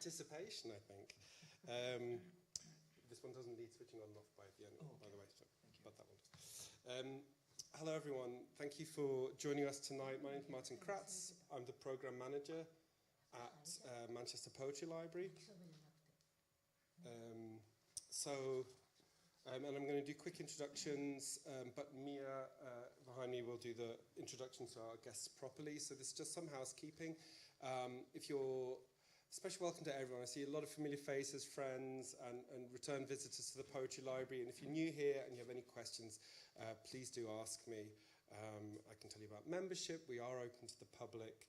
anticipation, I think. This one doesn't need switching on and off by the end, by the way, so but that one. Hello everyone, thank you for joining us tonight. My name is Martin Kratz. I'm the Programme Manager at Manchester Poetry Library. And I'm going to do quick introductions, but Mia behind me will do the introductions to our guests properly. So this is just some housekeeping. If you're special welcome to everyone. I see a lot of familiar faces, friends, and return visitors to the Poetry Library. And if you're new here and you have any questions, please do ask me. I can tell you about membership. We are open to the public.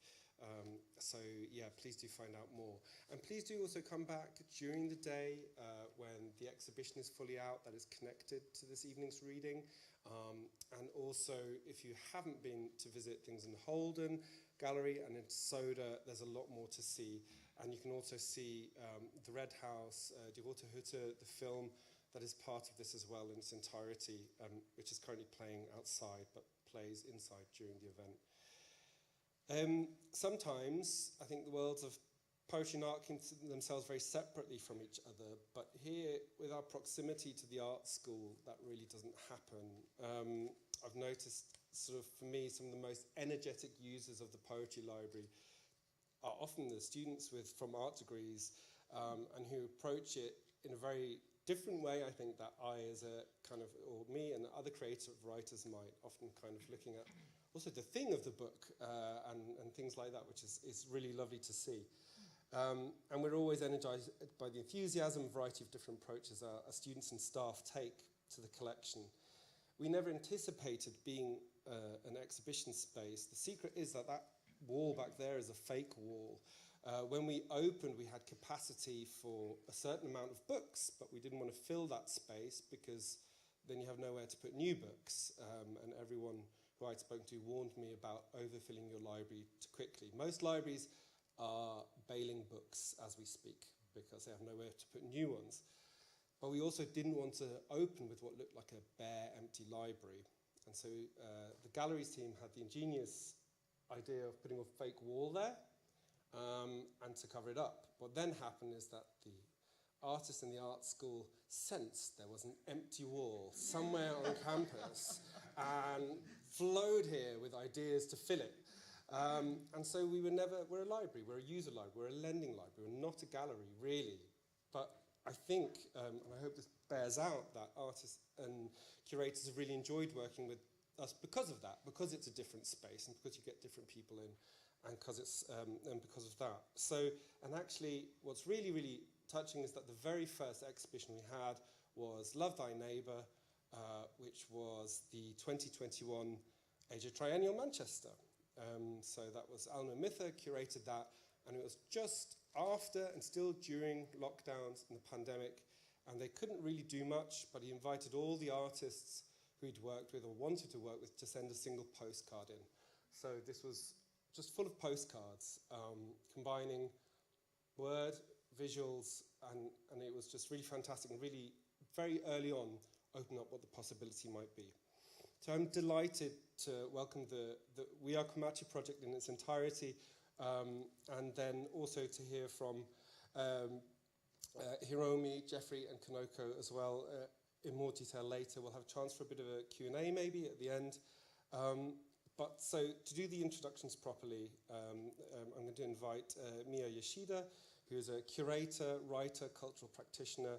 So yeah, please do find out more. And please do also come back during the day when the exhibition is fully out that is connected to this evening's reading. And also, if you haven't been to visit things in Holden Gallery and in Soda, there's a lot more to see. And you can also see the Red House, Die Rote Hütte, the film that is part of this as well in its entirety, which is currently playing outside but plays inside during the event. Sometimes I think the worlds of poetry and art can see themselves very separately from each other, but here, with our proximity to the art school, that really doesn't happen. I've noticed, sort of, for me, some of the most energetic users of the Poetry Library are often the students from art degrees and who approach it in a very different way, I think, that I as a kind of, or me and other creative writers might, often kind of looking at also the thing of the book and things like that, which is really lovely to see. And we're always energized by the enthusiasm and variety of different approaches our students and staff take to the collection. We never anticipated being an exhibition space. The secret is that that wall back there is a fake wall. When we opened, we had capacity for a certain amount of books, but we didn't want to fill that space because then you have nowhere to put new books. And everyone who I'd spoken to warned me about overfilling your library too quickly. Most libraries are bailing books as we speak because they have nowhere to put new ones. But we also didn't want to open with what looked like a bare, empty library. And so the galleries team had the ingenious idea of putting a fake wall there and to cover it up. What then happened is that the artists in the art school sensed there was an empty wall somewhere on campus and flowed here with ideas to fill it. And so we're a library, we're a user library, we're a lending library, we're not a gallery, really. But I think, and I hope this bears out, that artists and curators have really enjoyed working with us because of that, because it's a different space and because you get different people in and because of that. So, and actually, what's really, really touching is that the very first exhibition we had was Love Thy Neighbour, which was the 2021 AJ Triennial Manchester. So that was Alma Mither curated that, and it was just after and still during lockdowns and the pandemic, and they couldn't really do much, but he invited all the artists who he'd worked with or wanted to work with to send a single postcard in. So this was just full of postcards, combining word, visuals, and it was just really fantastic and really very early on opened up what the possibility might be. So I'm delighted to welcome the We Are Komachi project in its entirety, and then also to hear from Hiromi, Jeffrey, and Kanoko as well in more detail later. We'll have a chance for a bit of a Q&A maybe at the end. But so to do the introductions properly, I'm going to invite Mia Yoshida, who is a curator, writer, cultural practitioner.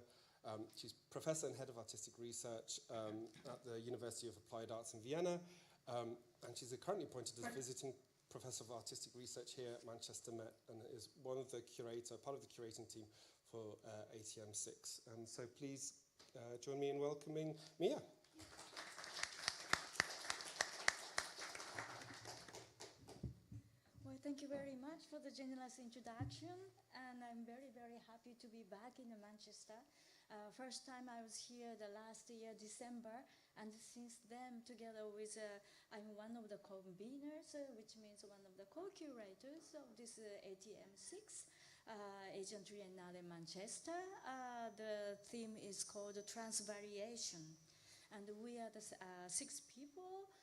She's professor and head of artistic research at the University of Applied Arts in Vienna, and she's currently appointed as visiting professor of artistic research here at Manchester Met, and is one of the part of the curating team for ATM 6. And so please join me in welcoming Mia. Well, thank you very much for the generous introduction, and I'm very, very happy to be back in Manchester. First time I was here the last year, December, and since then, together with, I'm one of the conveners, which means one of the co-curators of this ATM 6, Asian Triennial in Manchester. The theme is called Transvariation. And we are the 6 people,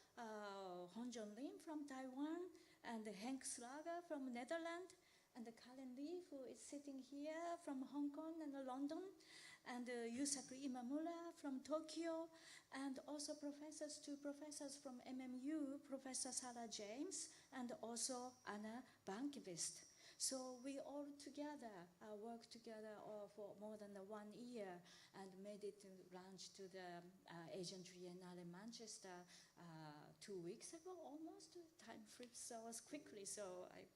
Honjon Lim from Taiwan, and Henk Slager from Netherlands, and Karen Lee, who is sitting here from Hong Kong and London, and Yusaku Imamura from Tokyo, and also two professors from MMU, Professor Sarah James, and also Anna Bankvist. So we all together worked together for more than 1 year and made it to launch to the Asian Triennial in Manchester 2 weeks ago almost. Time flips so quickly, so I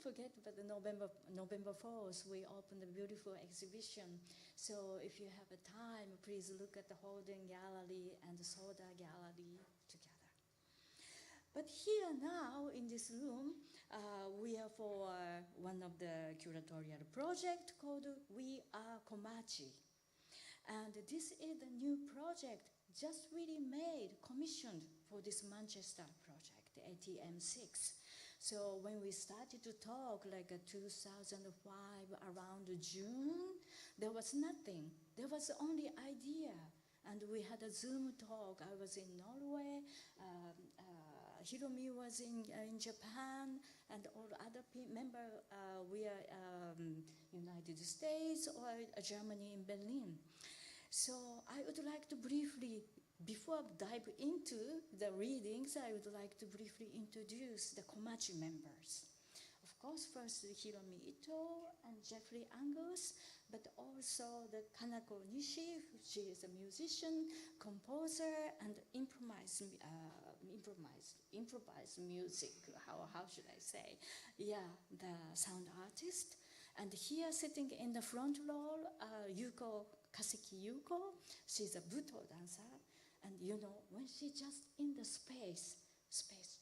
forget, but the November 4th, we opened a beautiful exhibition. So if you have a time, please look at the Holden Gallery and the Soda Gallery together. But here now, in this room, we are for one of the curatorial project called We Are Komachi. And this is the new project just really commissioned for this Manchester project, the ATM6. So when we started to talk, like 2005, around June, there was nothing. There was only idea. And we had a Zoom talk. I was in Norway, Hiromi was in Japan, and all other members, we are United States or Germany in Berlin. So I would like to briefly, before I dive into the readings, I would like to briefly introduce the Komachi members. Of course, first Hiromi Itō and Jeffrey Angus, but also the Kanako Nishi, she is a musician, composer, and improvised music, how should I say? Yeah, the sound artist. And here sitting in the front row, Kaseki Yuko, she's a Buto dancer. And when she just in the space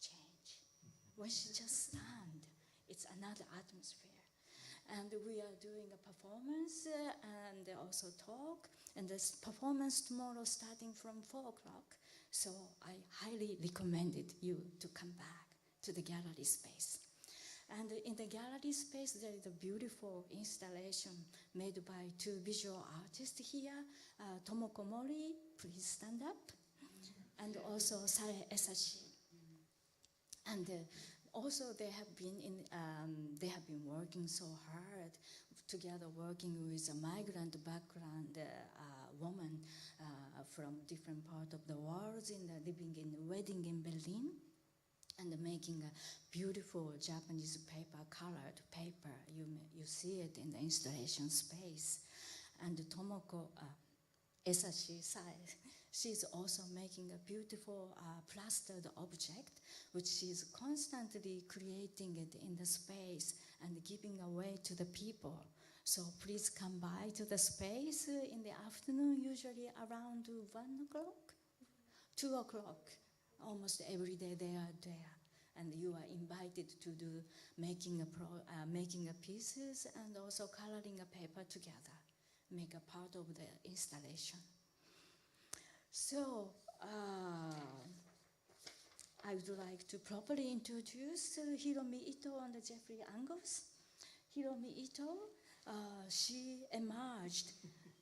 change. When she just stand, it's another atmosphere. And we are doing a performance and also talk. And this performance tomorrow starting from 4 o'clock. So I highly recommended you to come back to the gallery space. And in the gallery space, there is a beautiful installation made by 2 visual artists here. Tomoko Mori, please stand up. And also Sare Esashi. And also they have been working so hard together, working with a migrant background woman from different parts of the world, living in wedding in Berlin, and making a beautiful Japanese colored paper. You see it in the installation space. And Tomoko Esashi she's also making a beautiful plastered object, which she's constantly creating it in the space and giving away to the people. So please come by to the space in the afternoon, usually around 1 o'clock, 2 o'clock. Almost every day they are there. And you are invited to do making a pieces and also coloring a paper together, make a part of the installation. So I would like to properly introduce Hiromi Itō and Jeffrey Angus. Hiromi Itō, she emerged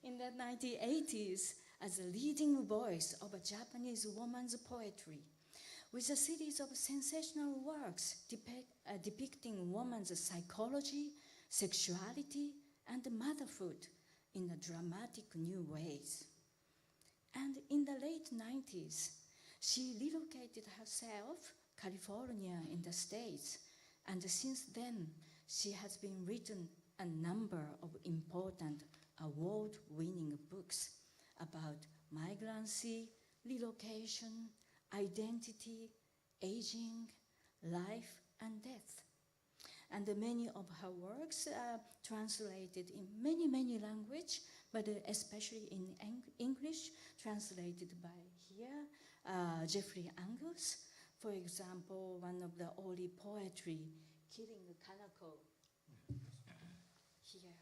in the 1980s as a leading voice of a Japanese woman's poetry, with a series of sensational works depicting woman's psychology, sexuality, and motherhood in a dramatic new ways. And in the late 90s, she relocated herself to California in the States, and since then, she has been written a number of important award-winning books about migrancy, relocation, identity, aging, life, and death. And many of her works are translated in many languages, but especially in English, translated by here, Jeffrey Angus. For example, one of the early poetry, Killing Kanoko, here.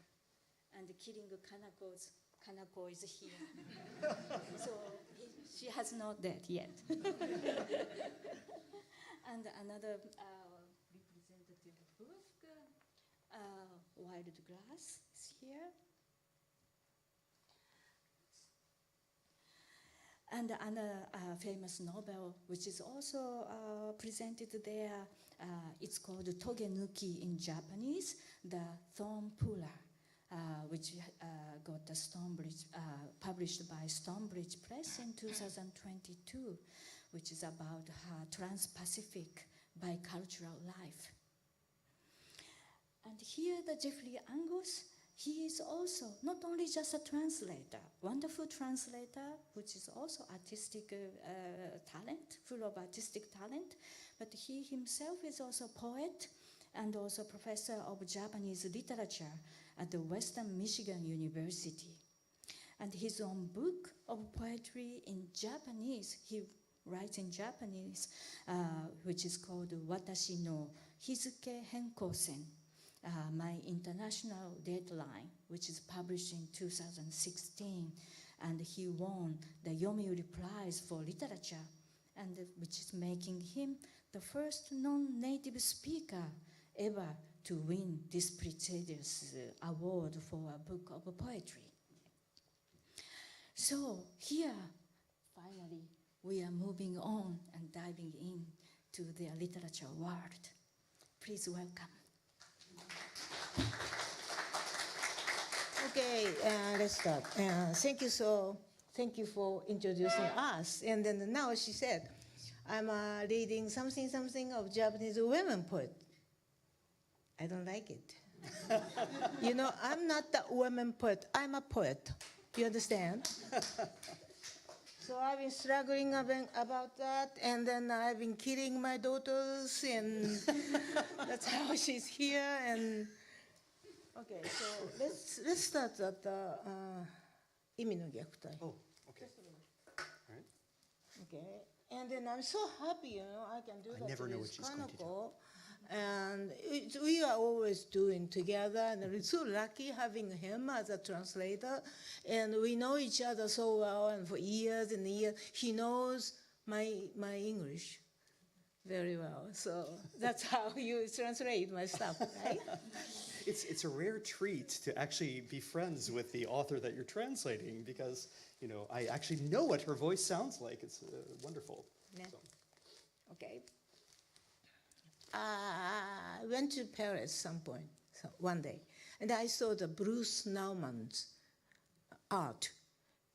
And Killing Kanako is here. So she has not dead yet. And another representative book, Wild Grass is here. And another famous novel, which is also presented there, it's called Togenuki in Japanese, The Thorn Puller, which got the Stonebridge, published by Stonebridge Press in 2022, which is about her trans-Pacific bicultural life. And here the Jeffrey Angus, he is also not only just a translator, wonderful translator, which is also artistic talent, full of artistic talent, but he himself is also a poet and also professor of Japanese literature at the Western Michigan University. And his own book of poetry in Japanese, he writes in Japanese, which is called Watashi no Hizuke Henkosen, My International Deadline, which is published in 2016. And he won the Yomiuri Prize for Literature, and which is making him the first non-native speaker ever to win this prestigious award for a book of poetry. So here, finally, we are moving on and diving into the literature world. Please welcome. Okay, let's start. Thank you for introducing us. And then now she said, I'm reading something of Japanese women poet. I don't like it. You know, I'm not a women poet. I'm a poet. You understand? So I've been struggling about that, and then I've been killing my daughters, and that's how she's here. And okay, so let's start at the 意味の虐待. Oh, okay. All right. Okay, and then I'm so happy, you know, I can do that. I never know with what she's going to do. Kanoko. And we are always doing together, and we're so lucky having him as a translator. And we know each other so well, and for years and years, he knows my English very well. So that's how you translate my stuff, right? It's a rare treat to actually be friends with the author that you're translating, because you know I actually know what her voice sounds like. It's wonderful. Yeah. So. Okay. I went to Paris one day, and I saw the Bruce Naumann's art,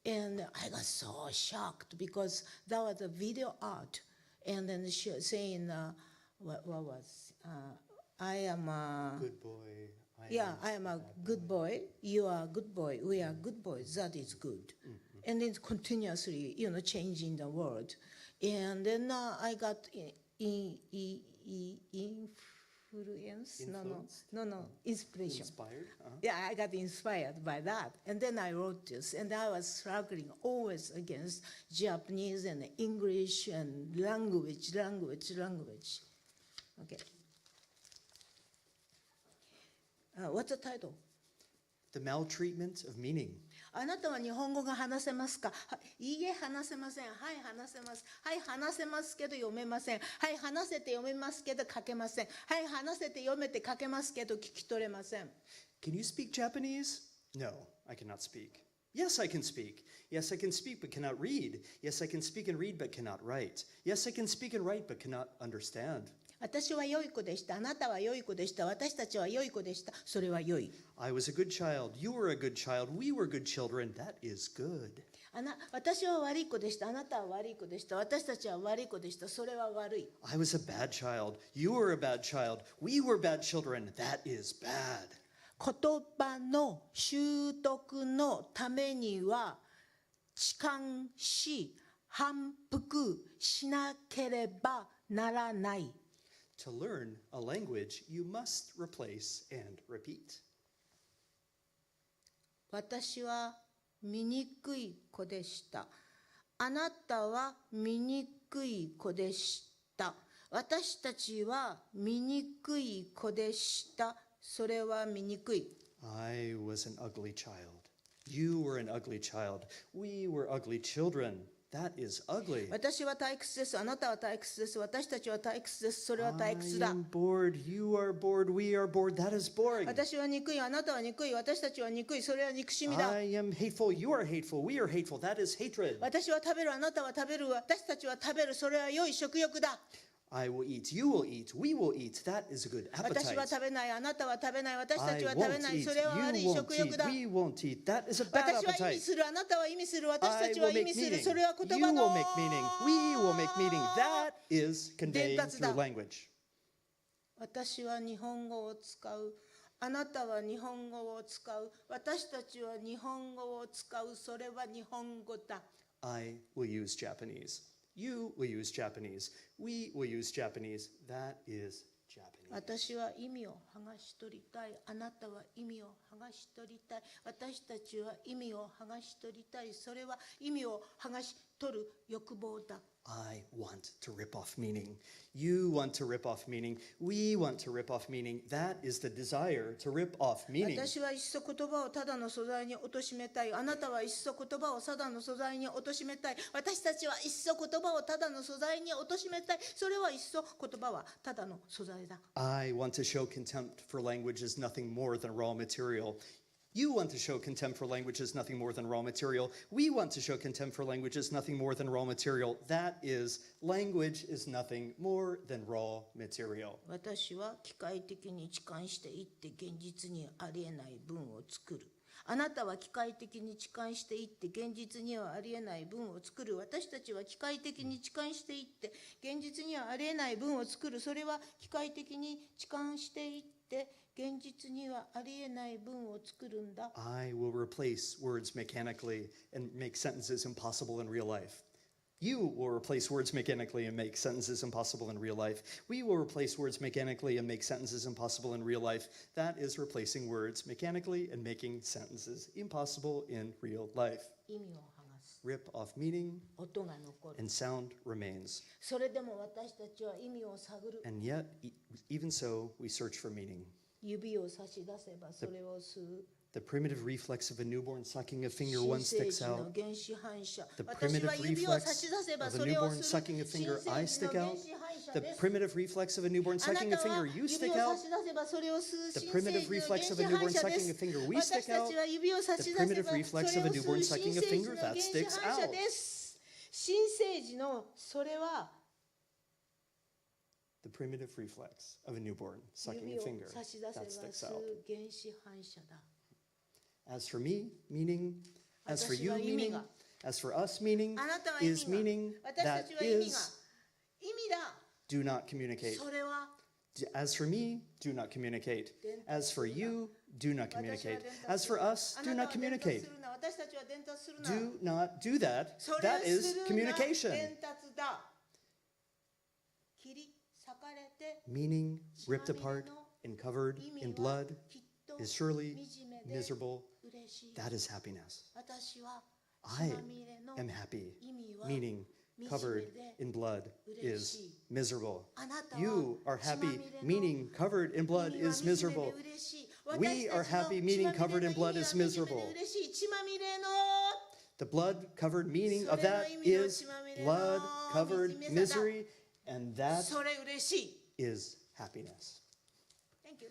and I got so shocked because that was a video art, and then she was saying, what was, I am a Good boy. I am a good boy. You are a good boy. We are good boys. That is good. Mm-hmm. And it's continuously, you know, changing the word, and then I got inspiration. Inspired? Uh-huh. Yeah, I got inspired by that. And then I wrote this, and I was struggling always against Japanese and English and language. Okay. What's the title? The maltreatment of meaning. あなたは日本語が話せますか？いいえ、話せません。はい、話せます。はい、話せますけど読めません。はい、話せて読めますけど書けません。はい、話せて読めて書けますけど聞き取れません。Can you speak Japanese? No, I cannot speak. Yes, I can speak. Yes, I can speak but cannot read. Yes, I can speak and read but cannot write. Yes, I can speak and write but cannot understand. 私は良い子でした。あなたは良い子でした。私たちは良い子でした。それは良い。I was a good child. You were a good child. We were good children. That is good. 私は悪い子でした。あなたは悪い子でした。私たちは悪い子でした。それは悪い。I was a bad child. You were a bad child. We were bad children. That is bad. 言葉の習得のためには痴漢し反復しなければならない。To learn a language, you must replace and repeat. 私は醜い子でした。あなたは醜い子でした。私たちは醜い子でした。それは醜い。I was an ugly child. You were an ugly child. We were ugly children. That is ugly. 私は退屈です。あなたは退屈です。私たちは退屈です。それは退 I 屈だ。 am bored. You are bored. We are bored. That is boring. 私は憎い。あなたは憎い。私たちは憎い。それは憎しみだ。 I am hateful. You are hateful. We are hateful. That is hatred. 私は食べる。あなたは食べる。私たちは食べる。それは良い食欲だ。 I will eat. You will eat. We will eat. That is a good 私は appetite. 食べない。あなたは食べない。私た I ちは食べ won't ない。 eat. それは悪い You 食 won't 欲 eat. だ。 We won't eat. That is a bad 私は意味 appetite. する。あなたは意味する。私た I ち will は意 make 味する。 meaning. それは言 You 葉 will の make meaning. We will make meaning. That is conveying 伝達だ。 through language. 私は日本語を使う。あなたは日本語を使う。私たちは日本語を使う。それは日本語だ。 I will use Japanese. You will use Japanese. We will use Japanese. That is Japanese. 私は意味を剥がし取りたい。あなたは意味を剥がし取りたい。私たちは意味を剥がし取りたい。それは意味を剥がし取る欲望だ。 I want to rip off meaning. You want to rip off meaning. We want to rip off meaning. That is the desire to rip off meaning. 私はいっそ言葉をただの素材に貶めたい。あなたはいっそ言葉をただの素材に貶めたい。私たちはいっそ言葉をただの素材に貶めたい。それはいっそ言葉はただの素材だ。 I want to show contempt for language as nothing more than raw material. You want to show contempt for language as nothing more than raw material. We want to show contempt for language as nothing more than raw material. That is, language is nothing more than raw material. 私は機械的に置換していって現実にありえない文を作る。あなたは機械的に置換していって現実にはありえない文を作る。私たちは機械的に置換していって現実にはありえない文を作る。それは機械的に置換していって現実にはありえない文を作るんだ。 I will replace words mechanically and make sentences impossible in real life. You will replace words mechanically and make sentences impossible in real life. We will replace words mechanically and make sentences impossible in real life. That is replacing words mechanically and making sentences impossible in real life. 意味を剥がす。 Rip off meaning 音が残る。 and sound remains. それでも私たちは意味を探る。 And yet, even so, we search for meaning. 指を差し出せばそれを吸う。 The primitive reflex of a newborn sucking a finger one 新生 sticks 児の out. 原始反射。 The 私 primitive は指を差し reflex 出せば of そ a れを newborn する。 sucking a 新 finger, 生 I 児の stick 原 out. 始反射 The です。 primitive reflex of a newborn あな sucking た a finger, は you 指 stick を out. 差し出せばそれを吸う。 The 新 primitive 生児の原 reflex 始 of a 反 newborn 射で sucking a す。 finger, we 私 stick た out. ちは指を差し The 出せば primitive それを reflex 吸 of a う。 newborn 新 sucking 生 a 児 finger, の that 原始 sticks 反射 out. です。新生児のそれは The primitive reflex of a newborn sucking 指 a を finger, 差し出せば that sticks 吸 out. う原始反射だ。 As for me, meaning, as for you, 私は意味 meaning, が。 as for us, meaning, あなたは意 is 味が。 meaning 私た that ちは意味が。 is 意味だ。 do not communicate. それは As for me, do not communicate. As for you, do not 私は communicate. 伝達 As す for る us, あ do なた not は伝達 communicate. するな。私たちは伝達するな。 Do not do that. それを That す is るな。 communication. 伝達だ。切り裂かれて Meaning ripped apart and covered 意 in 味は blood きっと is surely 惨めで miserable. 嬉しい。 That is happiness. 私は I 血まみれの am happy. 意味は Meaning covered in blood is miserable. あなたは You are 血ま happy. みれの Meaning covered in blood 意味は is 惨めで miserable. 嬉しい。 We are 私たちの happy, meaning 血まみれ covered in の blood 意味は is 惨めで miserable. 嬉しい。血まみれの The blood covered meaning of それの that 意味の is 血まみれの blood covered 惨めさだ。 misery, and that それ嬉しい。 is happiness. Thank you.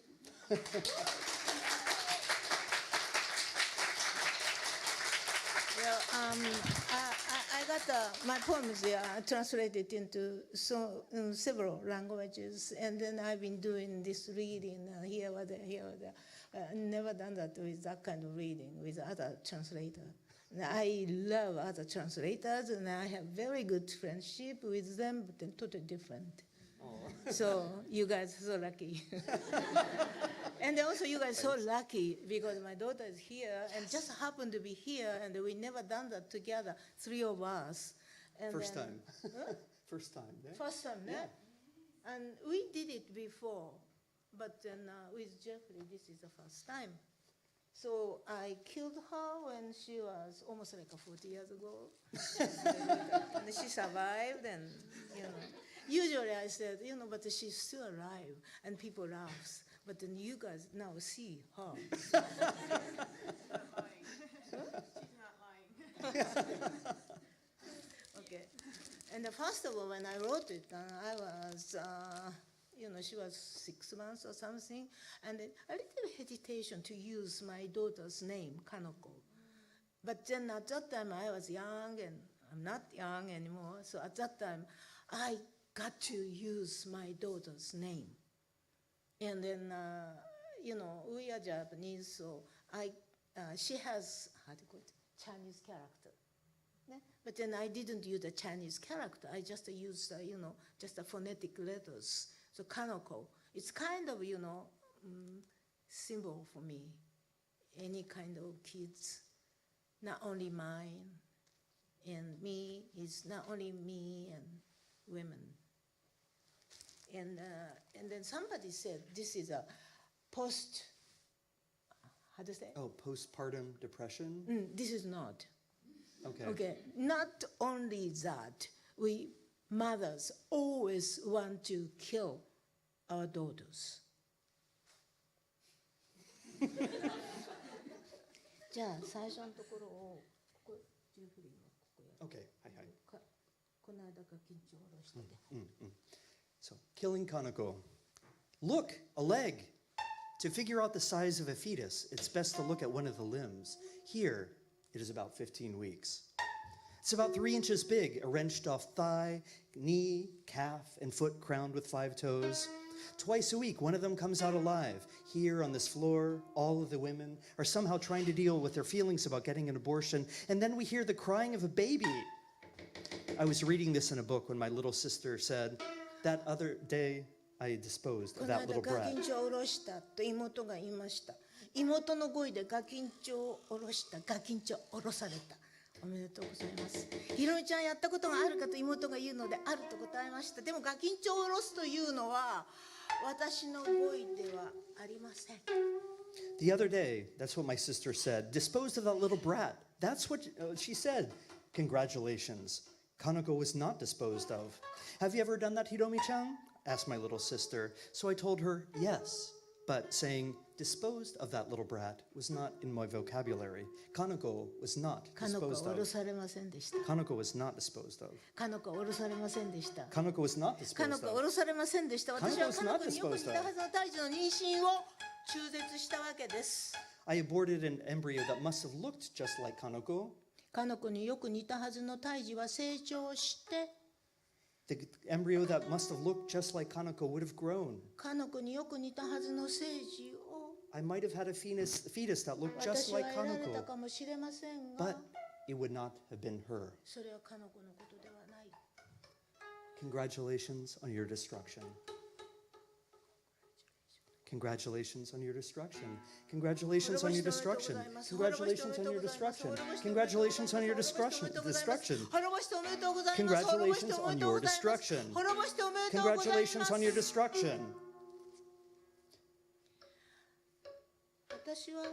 Well, I got my poems translated into several languages, and then I've been doing this reading here or there, here or there. Never done that with that kind of reading with other translators. I love other translators, and I have very good friendship with them, but they're totally different. So you guys are so lucky. And also you guys are so lucky because my daughter is here and just happened to be here, and we never done that together, three of us. And First then- time. First time. Yeah? First time, yeah. And we did it before, but then with Jeffrey, this is the first time. So I killed her when she was almost like 40 years ago. And she survived, and, you know. Usually I said, you know, but she's still alive, and people laugh. But then you guys now see her. She's not lying. Okay. first of all, when I wrote it, I was, she was 6 months or something, and then a little hesitation to use my daughter's name, Kanoko. But then at that time, I was young, and I'm not young anymore, so at that time, I got to use my daughter's name. And then, we are Japanese, so she has, how do you call it, Chinese character. Yeah? But then I didn't use the Chinese character. I just used, just the phonetic letters. So Kanoko, it's kind of, symbol for me. Any kind of kids, not only mine, and me is not only me and women. And then somebody said this is a how do you say? Oh, postpartum depression? This is not. Okay. Okay, not only that, we mothers always want to kill our daughters. じゃあ最初のところをここジュフリーのここや Okay, hi. この間が緊張を下ろしてて。 So, Killing Kanoko. Look, a leg. To figure out the size of a fetus, it's best to look at one of the limbs. Here, it is about 15 weeks. It's about 3 inches big, a wrenched off thigh, knee, calf, and foot crowned with 5 toes. Twice a week, one of them comes out alive. Here on this floor, all of the women are somehow trying to deal with their feelings about getting an abortion, and then we hear the crying of a baby. I was reading this in a book when my little sister said, that other day I disposed of that little この間ガ brat. キンチョを下ろしたと妹が言いました。妹の語彙でガキンチョを下ろした、ガキンチョ下ろされた。おめでとうございます。ひろみちゃんやったことがあるかと妹が言うのであると答えました。でもガキンチョを下ろすというのは私の語彙ではありません。 The other day, that's what my sister said, disposed of that little brat. That's what she said. Congratulations. Kanoko was not disposed of. Have you ever done that, Hiromi-chan? Asked my little sister. So I told her, yes. But saying, disposed of that little brat was not in my vocabulary. Kanoko was not カノコ disposed は下ろ of. されませんでした。 Kanoko was not disposed of. カノコは下ろされませんでした。 Kanoko was not カノ disposed コは下 of. ろされませんでした。私 Kanoko は was カノ not コによく似 disposed たはずの胎児の妊娠を中絶したわけです。 I aborted an embryo that must have looked just like Kanoko. カノコによく似たはずの胎児は成長して、 The embryo that must have looked just like Kanoko would have grown. カノコによく似たはずの精児を I might have had a fetus that looked just 私は like 得られた Kanoko, かもしれませんが、 but it would not have been her. それはカノコのことではない。 Congratulations on your destruction. Congratulations on your destruction. Congratulations on your destruction. Congratulations on your destruction. Congratulations on your destruction. Destruction. 滅ぼしておめでとうございます。 Congratulations on your destruction. 滅ぼしておめでとうございます。 Congratulations on your destruction. 私は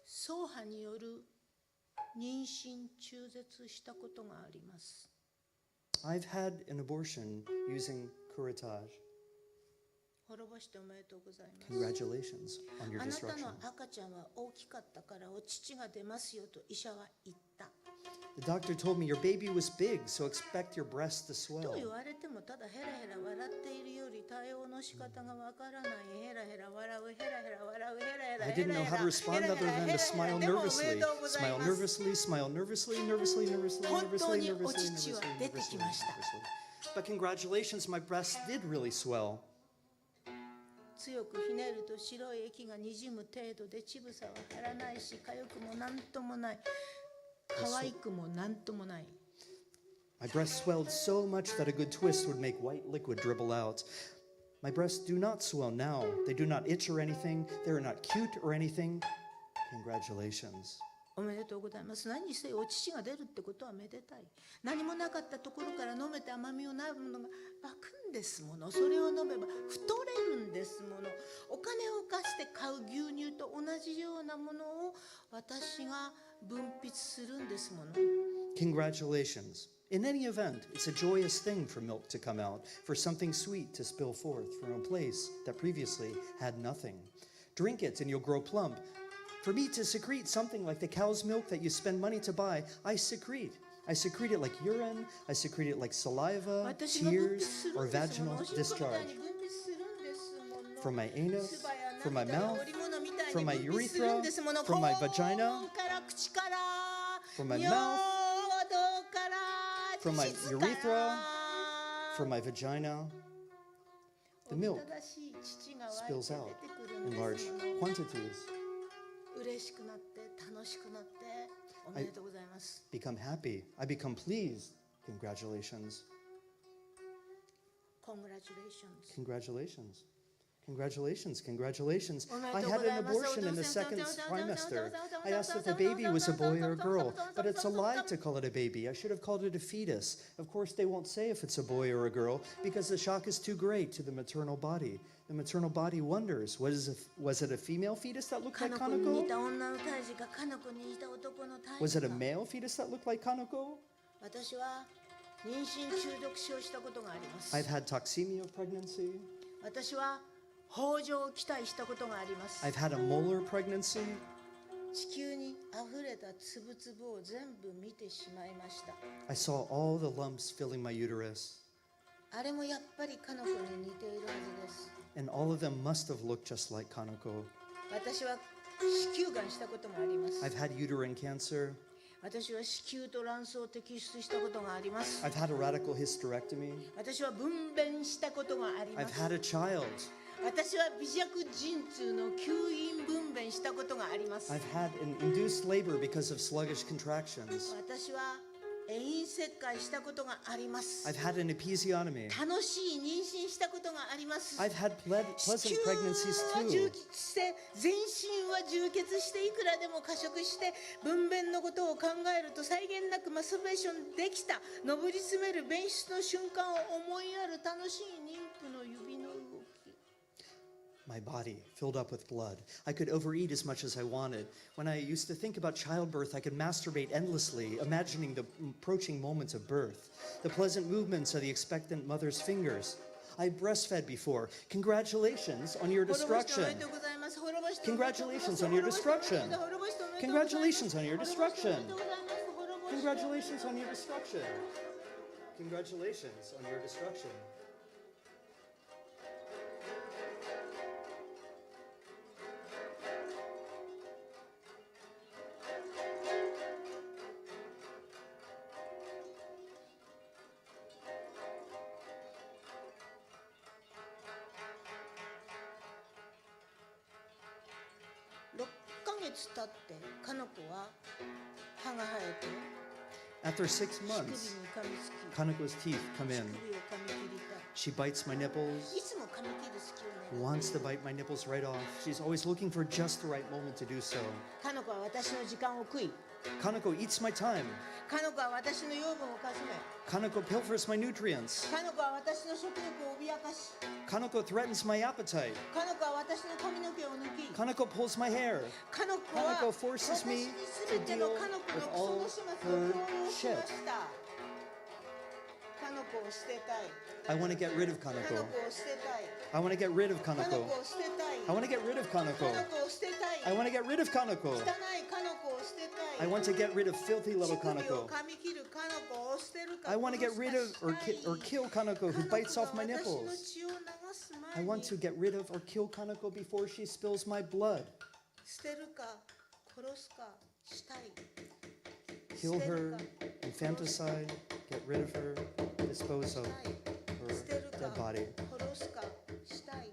宗派による妊娠中絶したことがあります。 I've had an abortion using curettage. 滅ぼしておめでとうございます。 Congratulations on your あなた destruction. の赤ちゃんは大きかったからお乳が出ますよと医者は言った。 The doctor told me your baby was big, so expect your breast to と swell. 言われてもただヘラヘラ笑っているより対応の仕方がわからない。ヘラヘラ笑う、ヘラヘラ笑う、ヘラヘラ I didn't know how to respond other than to smile でもおめ nervously. でとうござい Smile ます。 nervously, smile nervously, nervously, nervously, 本当 nervously, にお nervously, 乳は nervously, 出てきました。 But congratulations, my breast did really swell. 強くひねると白い液がにじむ程度で乳房は減らないし、痒くもなんともない。可愛くもなんともない。 My breast swelled so much that a good twist would make white liquid dribble out. My breasts do not swell now. They do not itch or anything. They are not cute or anything. Congratulations. おめでとうございます。何にせよお乳が出るってことはめでたい。何もなかったところから飲めて甘みをなるものが湧くんですもの。それを飲めば太れるんですもの。お金を貸して買う牛乳と同じようなものを私が分泌するんですもの。 Congratulations. In any event, it's a joyous thing for milk to come out, for something sweet to spill forth from a place that previously had nothing. Drink it and you'll grow plump. For me to secrete something like the cow's milk that you spend money to buy, I secrete. I secrete it like urine, I secrete it like saliva, 私が分泌 tears, する or んですも vaginal の。おしっこみたい discharge. に分泌するんですもの。 From my anus, 唾や from my 涙や mouth, 織物みたいに from my 分泌するんですもの。 urethra, from my 肛門 vagina, から口から from my 尿 mouth, 道から from my 膣から urethra, from my vagina. The おび milk ただしい乳が湧い spills て out 出てくるん in で large すもの。 quantities. 嬉しくなって楽しくなっておめでとうございます。 Become happy. I become pleased. Congratulations. Congratulations. Congratulations. Congratulations. Congratulations. Oh my I God, had an I'm so abortion in the second trimester. I asked if the baby was a boy or a girl, but it's a lie to call it a baby. I should have called it a fetus. Of course, they won't say if it's a boy or a girl because the shock is too great to the maternal body. The maternal body wonders, was it a female fetus that looked か like の子に似 Kanoko? た女の胎児かかの子に似た男の胎 Was 児 it a か。 male fetus that looked like Kanoko? 私は妊娠中毒死をしたことがあります。 I've had toxemia of pregnancy. 私は豊穣を期待したことがあります。 I've had a molar pregnancy. 地球に溢れたつぶつぶを全部見てしまいました。 I saw all the lumps filling my uterus, あれもやっぱりかの子に似ているはずです。 and all of them must have looked just like Kanoko. 私は子宮がんしたこともあります。 I've had uterine cancer. 私は子宮と卵巣を摘出したことがあります。 I've had a radical hysterectomy. 私は分娩したことがありま I've す。 had a child. 私は微弱陣痛の吸引分娩したことがあります。 I've had an induced labor because of sluggish contractions. 私は遠因切開したことがあります。 I've had an episiotomy. 楽しい妊娠したことがあります。 I've had pleasant 子宮 pregnancies は充 too. 血して全身は充血していくらでも過食して分娩のことを考えると際限なくマストベーションできた上り詰める便出の瞬間を思いやる楽しい妊婦の指の動き。 My body filled up with blood. I could overeat as much as I wanted. When I used to think about childbirth, I could masturbate endlessly, imagining the approaching moments of birth, the pleasant movements of the expectant mother's fingers. I breastfed before. Congratulations on your destruction. Congratulations on your destruction. Congratulations on your destruction. Congratulations on your destruction. Congratulations on your destruction. After 6 months, Kanako's teeth come in. She bites my nipples, wants to bite my nipples right off. She's always looking for just the right moment to do so. かの子は私の時間を食い、 Kanako eats my time. かの子は私の養分をかすめ、 Kanako pilfers my nutrients. かの子は私の食欲を脅かし、 Kanako threatens my appetite. かの子は私の髪の毛を抜き、 Kanako pulls my hair. かの子は Kanako forces 私 me に全てのかの子のクソの始末を強要しました。かの子を捨てたい。 I want to get rid of かの Kanako. 子を捨てたい。 I want to get rid of かの Kanako. 子を捨てたい。 I want to get rid of か Kanako. の子を捨てたい。 I want to get rid of Kanako. 汚いかの子を捨てたい。 I want to get rid of filthy little 乳首を Kanako. 噛み切るかの子を捨てるか I want to get rid of 殺すか or kill Kanako who bites off my かの子が nipples. 私の血を流す I 前 want に to get rid of or kill Kanako before she spills my blood. 捨てるか殺すかしたい。 Kill her, infanticide, get rid of her, dispose of 捨てる her か dead body. 殺すかしたい。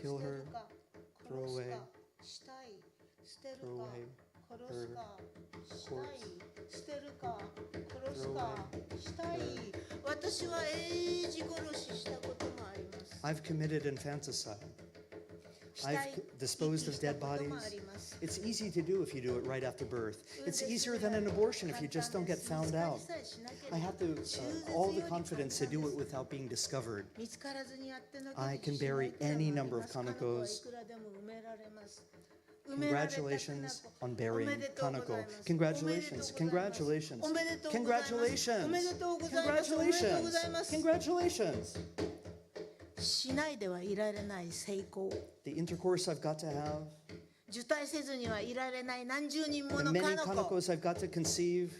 Kill 捨て her, るか throw 殺す away, かしたい。捨てる throw か away 殺すかしたい corpse. 捨てるか殺す Throw かしたい。私は英治殺ししたこともあります。 I've committed infanticide. したい I've disposed of dead 生きしたことも bodies. あります。 It's easy to do if you do it right after birth. It's easier than an abortion if you just don't get found out. I have all the confidence to do it without being discovered. 見つからずにやってのけ I て can しまう bury くらい any もあり number ま of す。かの子はい Kanokos. くらでも埋められます。埋められたくなく Congratulations on お burying めでとうござい Kanoko. ます Congratulations. おめでとうございます Congratulations. おめでとうございますおめでとうございます Congratulations. Congratulations. しないではいられない成功 The intercourse I've got to have, 受胎せずにはいられない何十人も the の many かの子 Kanokos I've got to conceive,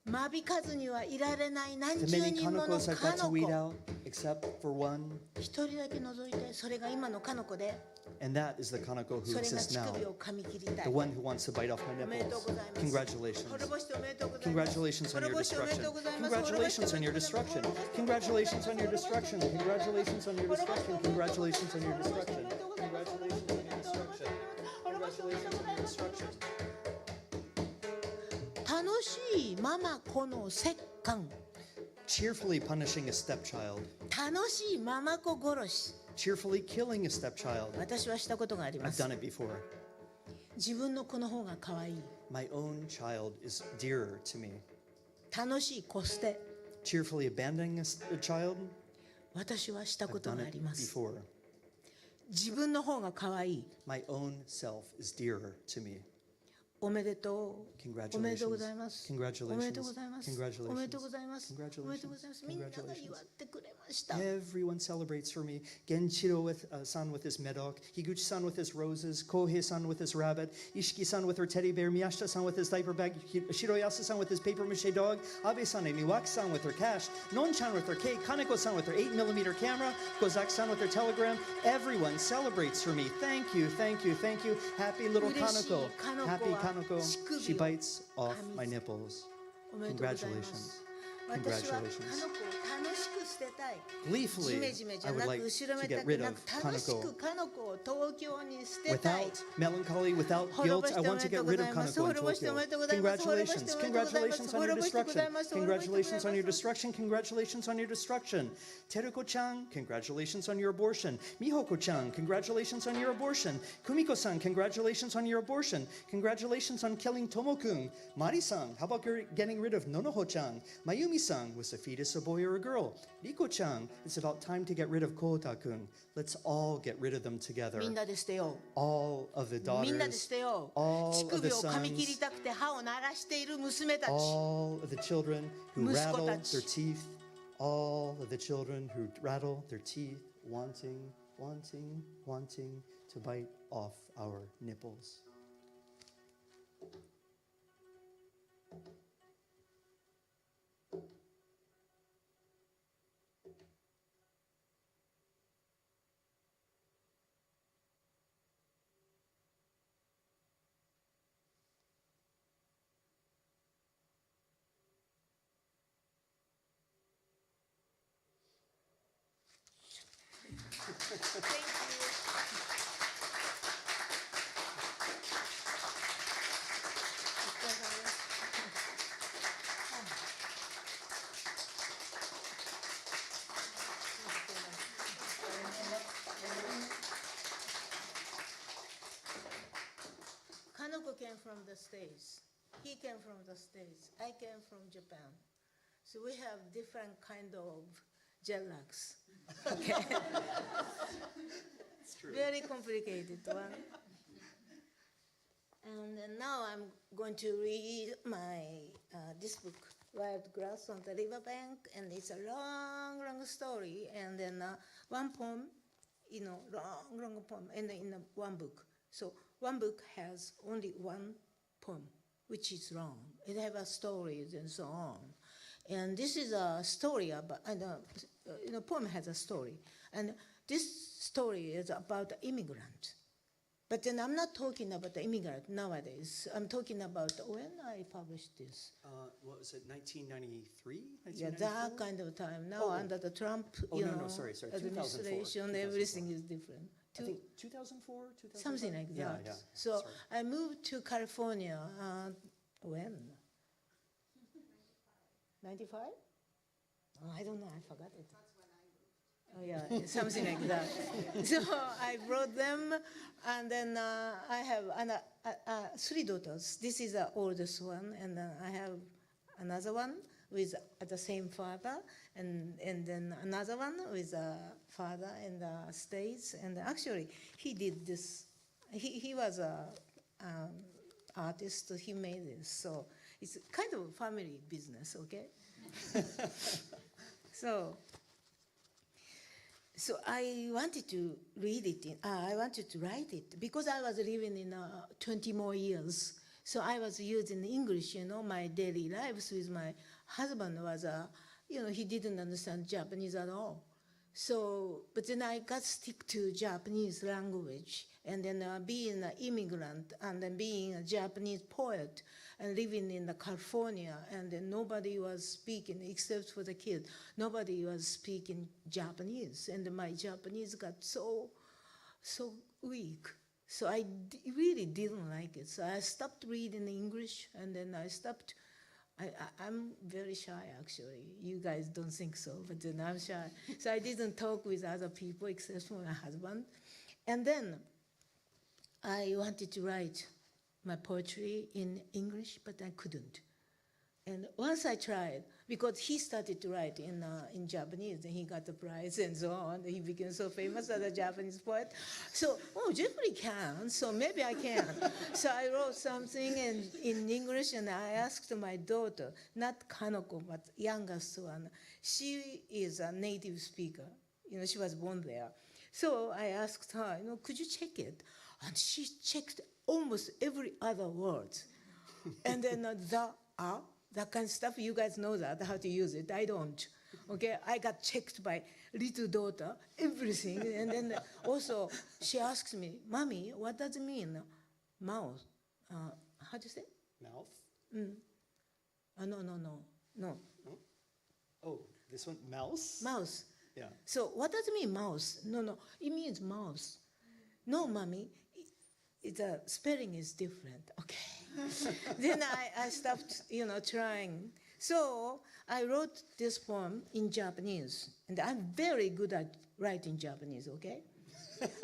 間引かずにはいられない何 The 十 many 人もの kanokos か I've got to の weed 子 out, except for one, 一人だけ除いてそれが今のかの子で and that is the kanoko who それが exists 乳 now. 首を噛み切りた The い one who wants to bite off my おめでとう nipples. ございます Congratulations. 滅ぼしておめでとうございます Congratulations on your 滅ぼしておめで destruction. とうございます Congratulations on your destruction. Congratulations on your destruction. Congratulations on your destruction. Congratulations on your destruction. Congratulations on your destruction. Congratulations on your destruction. 楽しいママ子の折檻 Cheerfully punishing a stepchild. 楽しいママ子殺し Cheerfully killing a stepchild. 私はしたことがありま I've す done it before. 自分の子の方が可愛い My own child is dearer to me. 楽しい子捨て Cheerfully abandoning a child. 私はしたこ I've と done があ it ります before. 自分の方が可愛い My own self is dearer to me. おめでとう Congratulations. おめでとうございます Congratulations. おめでとうございます Congratulations. おめでとうございます Congratulations. おめでとうございますみんなが祝ってくれました Everyone celebrates for me. Genshiro with san with his medok, Higuchi-san with his roses, Kohei-san with his rabbit, Ishiki-san with her teddy bear, Miyashita-san with his diaper bag, Shiroyasu-san with his paper mache dog, Abe-san and Iwaki-san with her cash, Non-chan with her cake, Kaneko-san with her 8mm camera, Kozaki-san with her telegram. Everyone celebrates for me. Thank you, thank you, thank you. Happy little 嬉しい Kaneko. かの子は Happy Kaneko. 乳首を She bites off 噛み my nipples. おめでとうございます Congratulations. 私はかの子を Congratulations. 楽しく捨てたい Gleefully, じめじめじ I ゃ would なく like 後ろ to め get たく rid な of く楽し Kaneko. くかの子を東京に捨てたい Without melancholy, without 滅ぼ guilt, し I てお want め to でと get うご rid ざ of います Kaneko in 滅ぼしておめ Tokyo. でとうございます滅ぼして Congratulations. おめでとうございます Congratulations on 滅 your ぼしてござい destruction. ます滅ぼしてございます Congratulations on your destruction. Congratulations on your destruction. Teruko-chan, congratulations on your abortion. Mihoko-chan, congratulations on your abortion. Kumiko-san, congratulations on your abortion. Congratulations on killing Tomo-kun. Mari-san, how about getting rid of Nonoho-chan? Mayumi-san, was the fetus a boy or a girl? Riko-chan, it's about time to get rid of Kota-kun. Let's all get rid of them together. みんなで捨てよ All of the うみんなで捨 daughters, てよう all 乳 of 首 the を噛み切り sons, たくて歯を鳴らしている娘たち all of the children who 息子 rattle たち their teeth, all of the children who rattle their teeth, wanting to bite off our nipples. Kanoko came from the States. He came from the States. I came from Japan. So we have different kind of jet lags. Okay. It's true. Very complicated one. And then now I'm going to read my this book, Wild Grass on the Riverbank, and it's a long story, and then one poem, long poem, and in one book. So one book has only one poem, which is wrong. It have a stories and so on. And this is a story about, poem has a story. And this story is about the immigrant. But then I'm not talking about the immigrant nowadays. I'm talking about when I published this. What was it, 1993? Yeah, that kind of time. Now under the Trump, Sorry, 2004. administration, everything is different. I think 2004, 2005? Something like that. Yeah. So Sorry. I moved to California when? 95? Oh, I don't know, I forgot it. Oh yeah, something like that. So I brought them, and then I have three daughters. This is the oldest one, and then I have another one with the same father, and then another one with a father in the States. And actually, he did this. He was a artist. He made this, so it's kind of a family business. Okay. So I wanted to read it. I wanted to write it because I was living in 20 more years. So I was using English, my daily lives with my husband was, he didn't understand Japanese at all. So, but then I got stick to Japanese language, and then being an immigrant, and then being a Japanese poet, and living in California, and then nobody was speaking except for the kid. Nobody was speaking Japanese, and my Japanese got so weak. So I really didn't like it. So I stopped reading English, and then I stopped. I'm very shy, actually. You guys don't think so, but then I'm shy. So I didn't talk with other people except for my husband. And then I wanted to write my poetry in English, but I couldn't. And once I tried, because he started to write in Japanese, and he got the prize and so on. He became so famous as a Japanese poet. So, Jeffrey can, so maybe I can. So I wrote something in English, and I asked my daughter, not Kanoko, but youngest one. She is a native speaker. She was born there. So I asked her, could you check it? And she checked almost every other word. And then that kind of stuff, you guys know that, how to use it. I don't. Okay, I got checked by little daughter, everything. And then also, she asks me, Mommy, what does it mean? Mouth. How do you say? Mouth? No. Oh, this one, mouse? Mouse. Yeah. So what does it mean, mouse? No, it means mouse. No, Mommy, the spelling is different. Okay. Then I stopped, trying. So I wrote this poem in Japanese, and I'm very good at writing Japanese, okay?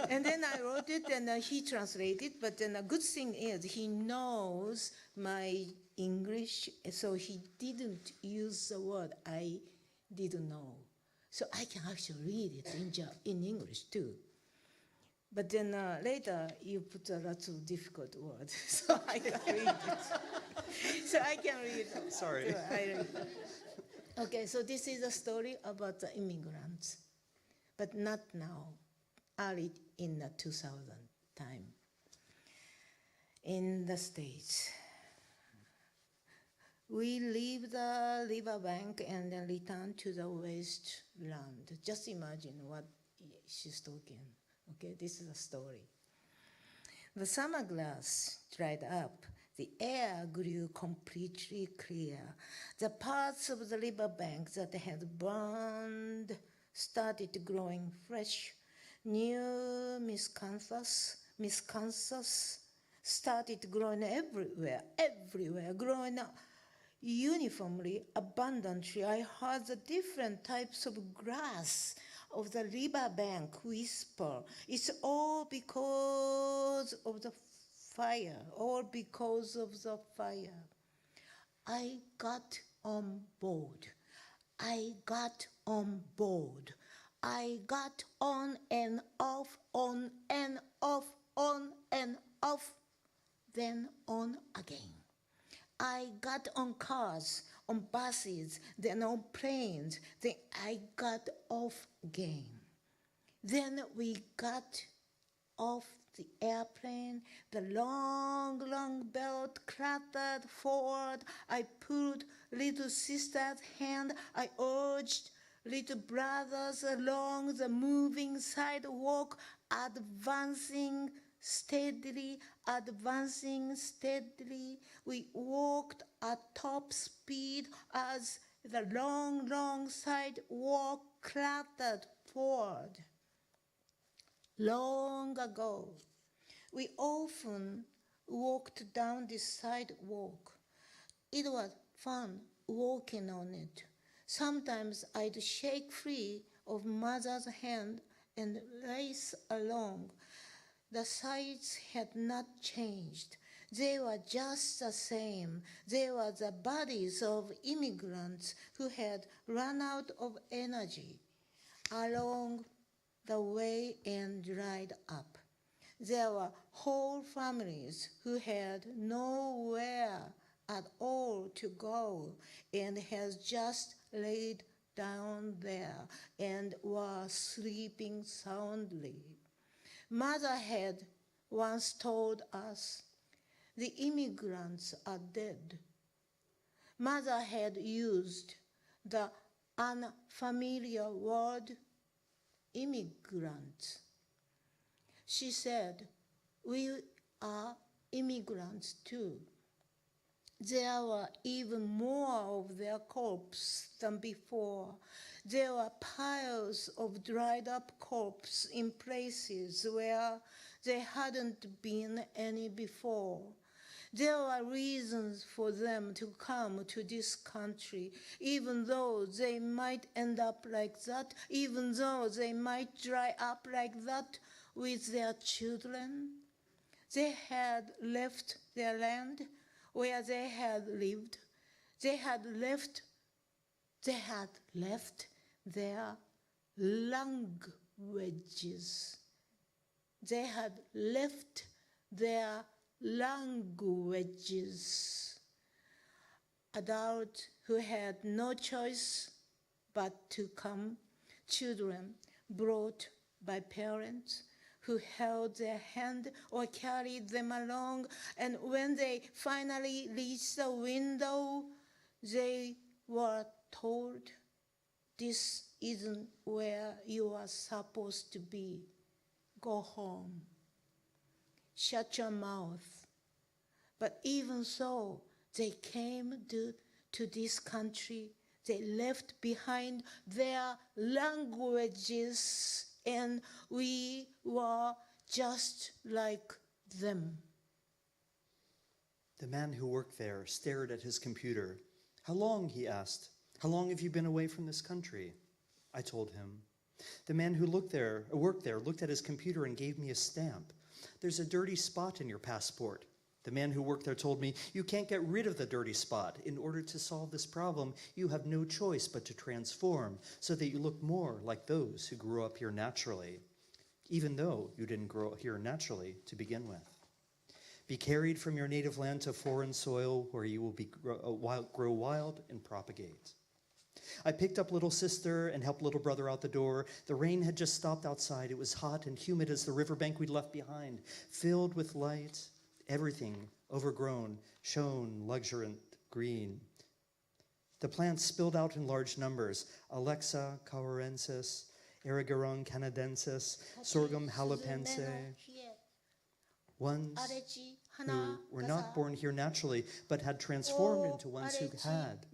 And then I wrote it, and he translated, but then the good thing is he knows my English, so he didn't use the word I didn't know. So I can actually read it in English too. But then later you put lots of difficult words, so I can read it. So I can read it. Sorry. So I read it. Okay, so this is a story about the immigrants, but not now, early in the 2000 time. In the States, we leave the Riverbank and then return to the wasteland. Just imagine what she's talking. Okay, this is a story. The summer grass dried up. The air grew completely clear. The parts of the riverbank that had burned started growing fresh. New miscanthus started growing everywhere, growing uniformly, abundantly. I heard the different types of grass of the riverbank whisper. It's all because of the fire, all because of the fire. I got on board. I got on board. I got on and off, on and off, on and off, then on again. I got on cars, on buses, then on planes, then I got off again. Then we got off the airplane, the long, long belt clattered forward. I pulled little sister's hand. I urged little brothers along the moving sidewalk, advancing steadily. We walked at top speed as the long, long sidewalk clattered forward. Long ago, we often walked down this sidewalk. It was fun walking on it. Sometimes I'd shake free of mother's hand and race along. The sights had not changed. They were just the same. They were the bodies of immigrants who had run out of energy along the way and dried up. There were whole families who had nowhere at all to go and had just laid down there and were sleeping soundly. Mother had once told us, the immigrants are dead. Mother had used the unfamiliar word immigrant. She said, we are immigrants too. There were even more of their corpses than before. There were piles of dried up corpses in places where there hadn't been any before. There were reasons for them to come to this country, even though they might end up like that, even though they might dry up like that with their children. They had left their land where they had lived. They had left their languages. They had left their languages. Adults who had no choice but to come, children brought by parents who held their hand or carried them along, and when they finally reached the window, they were told, "This isn't where you are supposed to be. Go home. Shut your mouth." But even so, they came to this country. They left behind their languages, and we were just like them. The man who worked there stared at his computer. "How long?" he asked. "How long have you been away from this country?" I told him. The man who worked there looked at his computer and gave me a stamp. "There's a dirty spot in your passport." The man who worked there told me, "You can't get rid of the dirty spot. In order to solve this problem, you have no choice but to transform so that you look more like those who grew up here naturally, even though you didn't grow up here naturally to begin with. Be carried from your native land to foreign soil where you will grow wild and propagate." I picked up little sister and helped little brother out the door. The rain had just stopped outside. It was hot and humid as the riverbank we'd left behind, filled with light. Everything overgrown, shone luxuriant green. The plants spilled out in large numbers: Alexa cauarensis, Erigeron canadensis, Sorghum halepense. Ones who were not born here naturally, but had transformed into ones who had.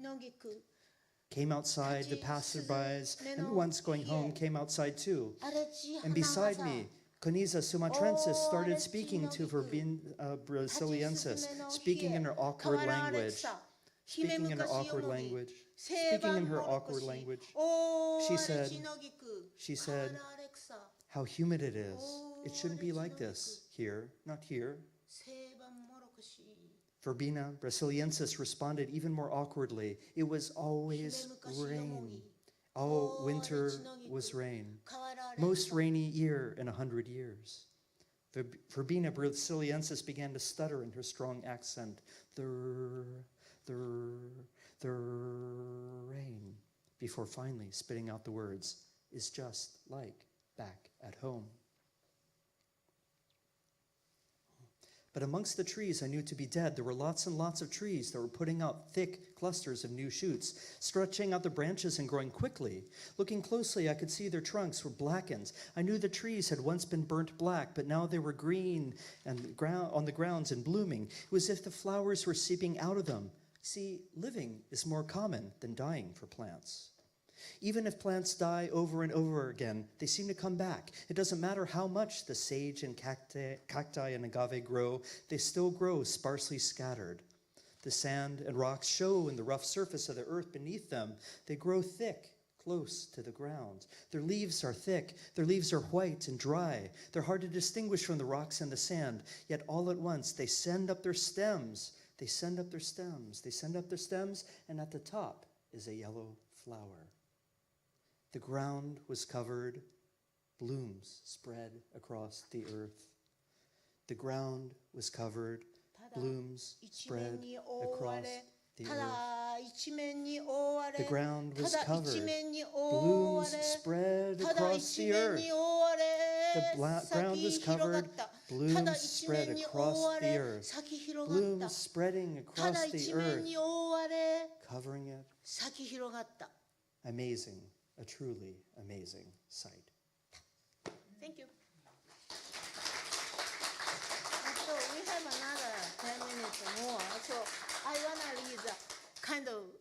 Came outside, the passerbys, and the ones going home came outside too. And beside me, Coniza sumatrensis started speaking to Verbena brasiliensis, speaking in her awkward language. She said, "How humid it is. It shouldn't be like this here, not here." Verbena brasiliensis responded even more awkwardly. "It was always rain. All winter was rain. Most rainy year in 100 years. Verbena brasiliensis began to stutter in her strong accent. The rain, before finally spitting out the words, "is just like back at home." But amongst the trees I knew to be dead, there were lots and lots of trees that were putting out thick clusters of new shoots, stretching out the branches and growing quickly. Looking closely, I could see their trunks were blackened. I knew the trees had once been burnt black, but now they were green and on the grounds and blooming. It was as if the flowers were seeping out of them. See, living is more common than dying for plants. Even if plants die over and over again, they seem to come back. It doesn't matter how much the sage and cacti and agave grow, they still grow sparsely scattered. The sand and rocks show in the rough surface of the earth beneath them. They grow thick, close to the ground. Their leaves are thick. Their leaves are white and dry. They're hard to distinguish from the rocks and the sand, yet all at once they send up their stems. They send up their stems. They send up their stems, and at the top is a yellow flower. The ground was covered, blooms spread across the earth. The ground was covered, blooms spread across the earth. The ground was covered, blooms spread across the earth. The ground was covered, ただ Blooms 一 spread 面に across 覆わ the れ earth. 咲き広がった Blooms spreading ただ across the 一面 earth, に覆われ covering it. 咲き広がった Amazing, a truly amazing sight. Thank you. So we have another 10 minutes more. So I want to read the kind of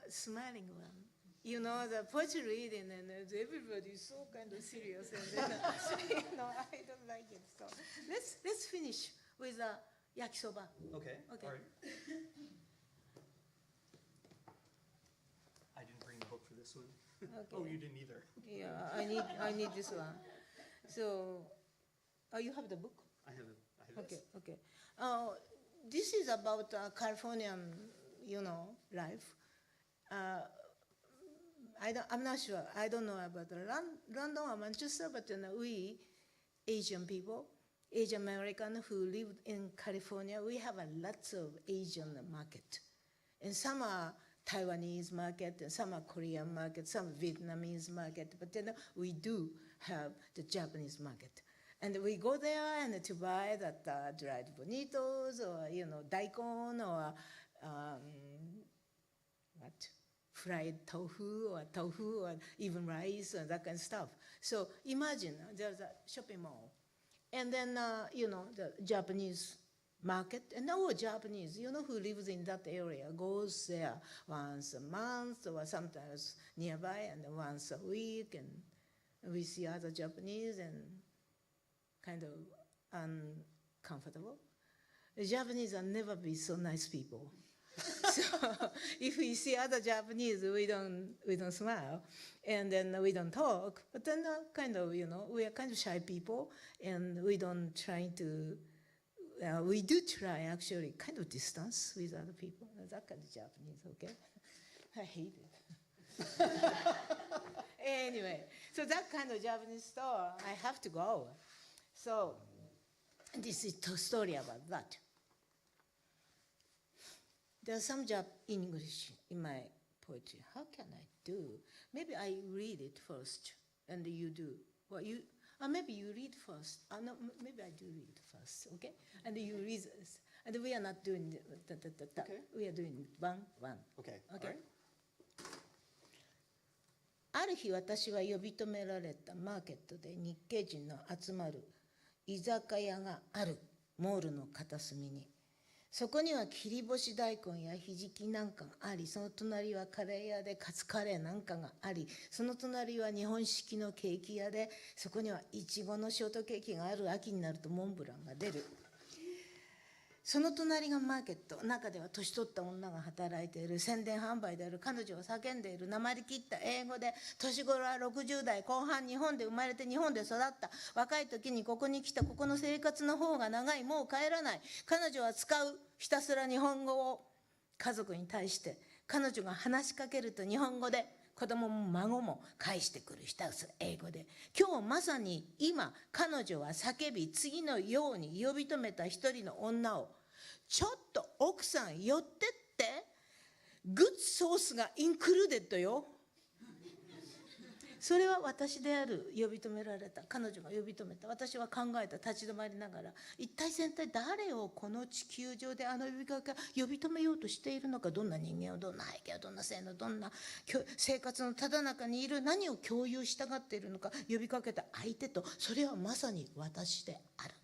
smiling one. You know, the poetry reading and everybody is so kind of serious. And then, I don't like it. So let's finish with a yakisoba. Okay, Okay. all right. I didn't bring the book for this one. Okay. Oh, you didn't either. Yeah, I need this one. So, you have the book? I have it. Okay, okay. This is about Californian, life. I'm not sure. I don't know about London or Manchester, but we, Asian people, Asian American who live in California, we have lots of Asian market. And some are Taiwanese market, and some are Korean market, some Vietnamese market, but then we do have the Japanese market. And we go there and to buy that dried bonitos or, daikon or fried tofu or even rice and that kind of stuff. So imagine there's a shopping mall. And then, the Japanese market, and our Japanese, who lives in that area, goes there once a month or sometimes nearby and once a week, and we see other Japanese and kind of uncomfortable. The Japanese are never be so nice people. So if we see other Japanese, we don't smile, and then we don't talk. But then kind of, we are kind of shy people, and we don't try to. We do try actually kind of distance with other people. That kind of Japanese, okay? I hate it. Anyway, so that kind of Japanese store, I have to go. So this is a story about that. There's some English in my poetry. How can I do? Maybe I read it first, and you do. Maybe you read first. No, maybe I do read first, okay? And you read this. And we are not doing Okay. We are doing one. Okay, Okay. all right. ある日私は呼び止められたマーケットで日系人の集まる居酒屋があるモールの片隅に、そこには切り干し大根やひじきなんかがあり、その隣はカレー屋でカツカレーなんかがあり、その隣は日本式のケーキ屋で、そこにはいちごのショートケーキがある。秋になるとモンブランが出る。その隣がマーケット。中では年取った女が働いている。宣伝販売である。彼女は叫んでいる。なまりきった英語で、年頃は60代後半、日本で生まれて日本で育った。若い時にここに来た。ここの生活の方が長い。もう帰らない。彼女は使うひたすら日本語を家族に対して、彼女が話しかけると日本語で、子供も孫も返してくる。ひたすら英語で。今日まさに今、彼女は叫び、次のように呼び止めた一人の女を、ちょっと奥さん寄ってって、グッドソースがインクルーデッドよ。それは私である。呼び止められた。彼女が呼び止めた。私は考えた。立ち止まりながら、一体全体誰をこの地球上で呼びかけ、呼び止めようとしているのか。どんな人間を、どんな背景を、どんな性能、どんな生活のただ中にいる、何を共有したがっているのか。呼びかけた相手と、それはまさに私である。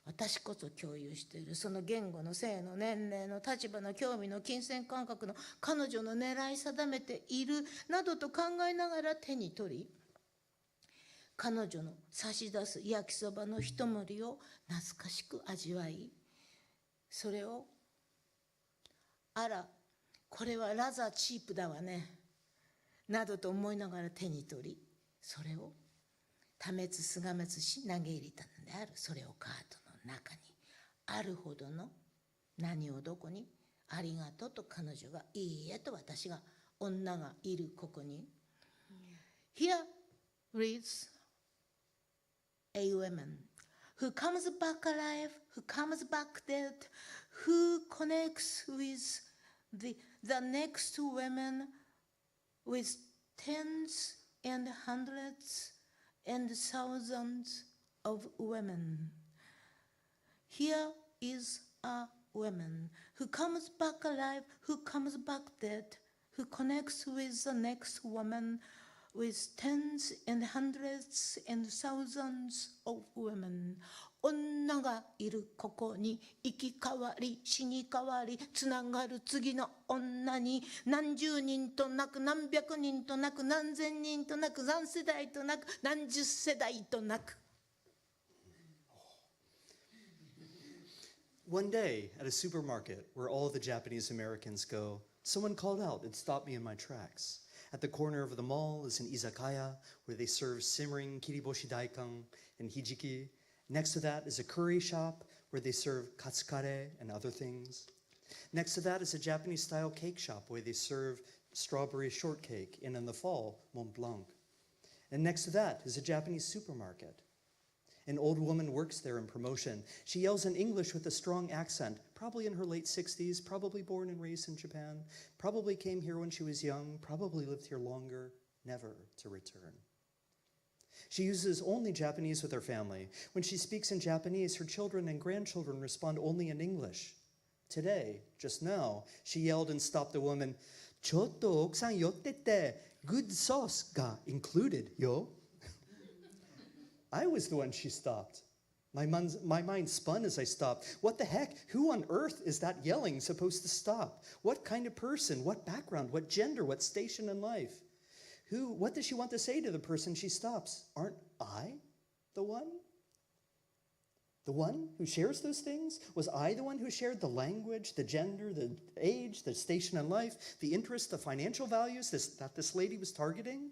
私こそ共有している。その言語の性の年齢の立場の興味の金銭感覚の彼女の狙い定めているなどと考えながら手に取り、彼女の差し出す焼きそばの一盛りを懐かしく味わい、それを、あら、これはラザチープだわね、などと思いながら手に取り、それを多滅すが滅し投げ入れたのである。それをカートの中にあるほどの、何をどこに、ありがとうと彼女が、いいえと私が、女がいるここに。Here reads a woman who comes back alive, who comes back dead, who connects with the next women with tens and hundreds and thousands of women. Here is a woman who comes back alive, who comes back dead, who connects with the next woman, with tens and hundreds and thousands of women. 女がいるここに生き変わり死に変わりつながる次の女に何十人となく何百人となく何千人となく何世代となく何十世代となく。One day, at a supermarket where all the Japanese Americans go, someone called out and stopped me in my tracks. At the corner of the mall is an izakaya where they serve simmering kiriboshi daikon and hijiki. Next to that is a curry shop where they serve katsukare and other things. Next to that is a Japanese-style cake shop where they serve strawberry shortcake and in the fall, Mont Blanc. And next to that is a Japanese supermarket. An old woman works there in promotion. She yells in English with a strong accent, probably in her late 60s, probably born and raised in Japan, probably came here when she was young, probably lived here longer, never to return. She uses only Japanese with her family. When she speaks in Japanese, her children and grandchildren respond only in English. Today, just now, she yelled and stopped a woman, ちょっと奥さん寄ってって、good sauce が included, yo. I was the one she stopped. My mind spun as I stopped. What the heck? Who on earth is that yelling supposed to stop? What kind of person? What background? What gender? What station in life? What does she want to say to the person she stops? Aren't I the one? The one who shares those things? Was I the one who shared the language, the gender, the age, the station in life, the interests, the financial values that this lady was targeting?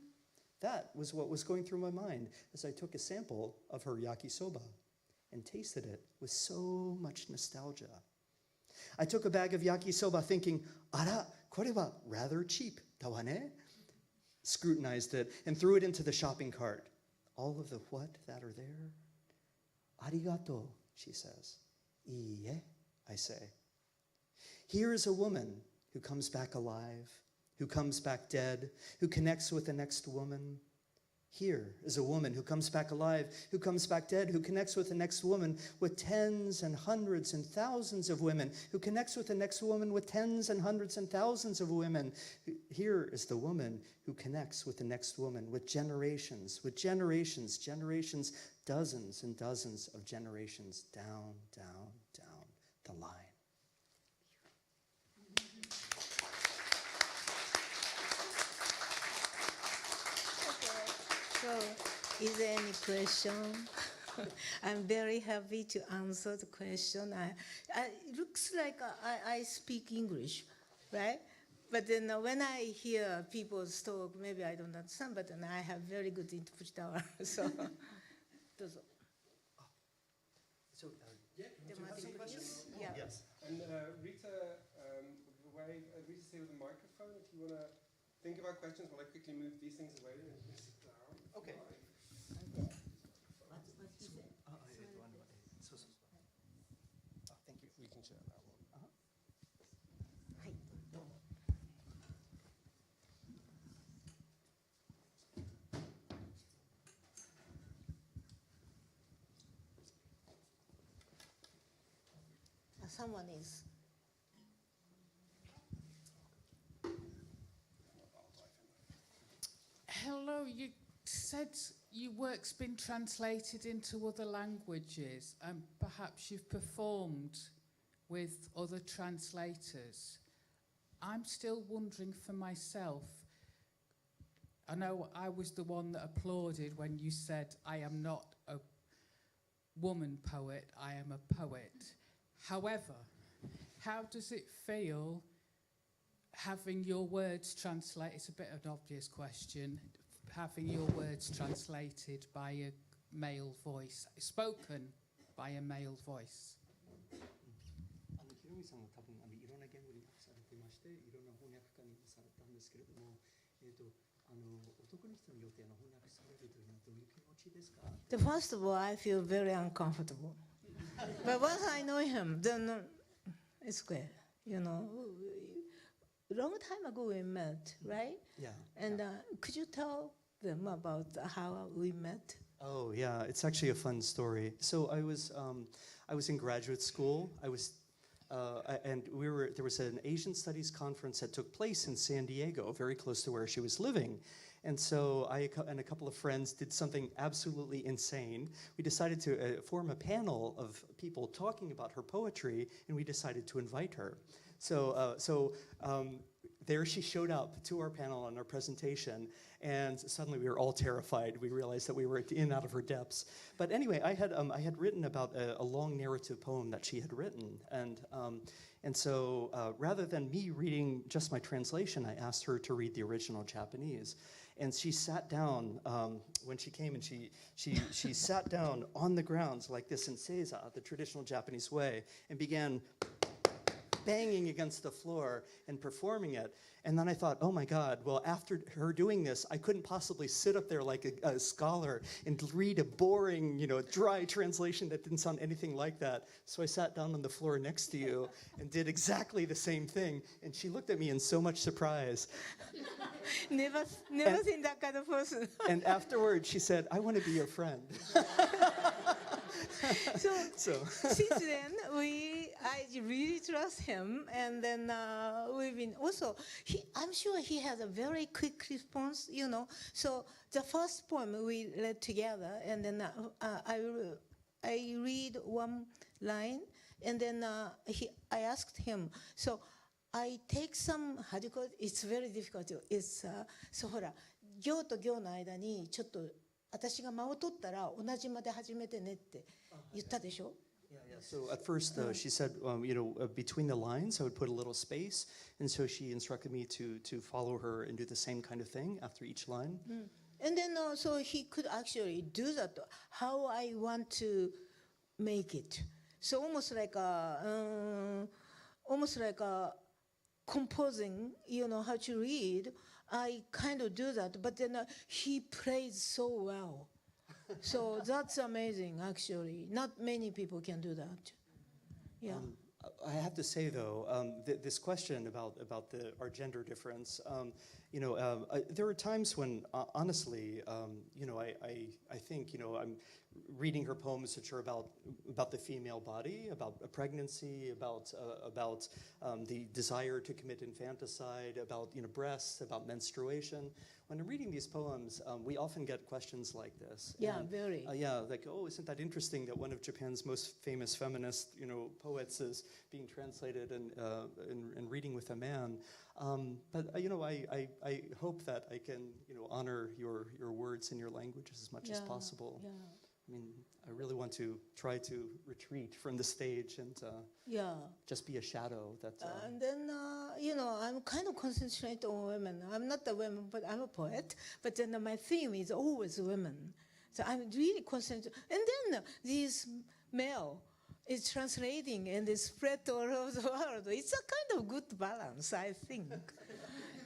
That was what was going through my mind as I took a sample of her yakisoba and tasted it with so much nostalgia. I took a bag of yakisoba thinking, ara, kore wa rather cheap, da wa ne? Scrutinized it and threw it into the shopping cart. All of the what that are there? Arigato, she says. Iie, I say. Here is a woman who comes back alive, who comes back dead, who connects with the next woman. Here is a woman who comes back alive, who comes back dead, who connects with the next woman with tens and hundreds and thousands of women, who connects with the next woman with tens and hundreds and thousands of women. Here is the woman who connects with the next woman with generations, dozens and dozens of generations down, down, down the line. So, is there any question? I'm very happy to answer the question. It looks like I speak English, right? But then when I hear people talk, maybe I don't understand, but then I have very good interpreter. So, どうぞ. So, Yeah. yes. And Rita, Rita's here with a microphone. If you want to think about questions while I quickly move these things away and sit down. Okay. Okay. Thank you. We can share that one. はい、どうも。Someone is. Hello, you said your work's been translated into other languages and perhaps you've performed with other translators. I'm still wondering for myself. I know I was the one that applauded when you said, I am not a woman poet, I am a poet. However, how does it feel having your words translated? It's a bit of an obvious question. Having your words translated by a male voice, spoken by a male voice. ヒロミさんは多分いろんな言語に訳されてまして、いろんな翻訳家にされたんですけれども、男の人によって翻訳されるというのはどういう気持ちですか? First of all, I feel very uncomfortable. But once I know him, then it's good. You know, long time ago we met, right? Yeah. And could you tell them about how we met? Oh yeah, it's actually a fun story. So I was in graduate school. There was an Asian Studies conference that took place in San Diego, very close to where she was living. And so I and a couple of friends did something absolutely insane. We decided to form a panel of people talking about her poetry, and we decided to invite her. So there she showed up to our panel on our presentation, and suddenly we were all terrified. We realized that we were out of her depths. But anyway, I had written about a long narrative poem that she had written, and so rather than me reading just my translation, I asked her to read the original Japanese. And she sat down when she came, and she sat down on the grounds like this in seiza, the traditional Japanese way, and began banging against the floor and performing it. And then I thought, oh my God, well, after her doing this, I couldn't possibly sit up there like a scholar and read a boring, dry translation that didn't sound anything like that. So I sat down on the floor next to you and did exactly the same thing. And she looked at me in so much surprise. Never seen that kind of person. And afterwards, she said, I want to be your friend. So since then, I really trust him, and then we've been also. I'm sure he has a very quick response, So the first poem we read together, and then I read one line, and then I asked him. So I take some, how do you call it? It's very difficult. It's so ほら行と行の間にちょっと私が間を取ったら同じ間で始めてねって言ったでしょ? Yeah. So at first, she said, between the lines, I would put a little space, and so she instructed me to follow her and do the same kind of thing after each line. And then so he could actually do that how I want to make it. So almost like composing, how to read. I kind of do that, but then he plays so well. So that's amazing, actually. Not many people can do that. Yeah. I have to say, though, this question about our gender difference, there are times when, honestly, I think, I'm reading her poems which are about the female body, about a pregnancy, about the desire to commit infanticide, about breasts, about menstruation. When I'm reading these poems, we often get questions like this. Yeah, very. Like, oh, isn't that interesting that one of Japan's most famous feminist, poets is being translated and reading with a man. But I hope that I can, honor your words and your language as much as possible. Yeah. I mean, I really want to try to retreat from the stage and just be a shadow. And then, I'm kind of concentrated on women. I'm not a woman, but I'm a poet. But then my theme is always women. So I'm really concentrated. And then this male is translating and is spread all over the world. It's a kind of good balance, I think.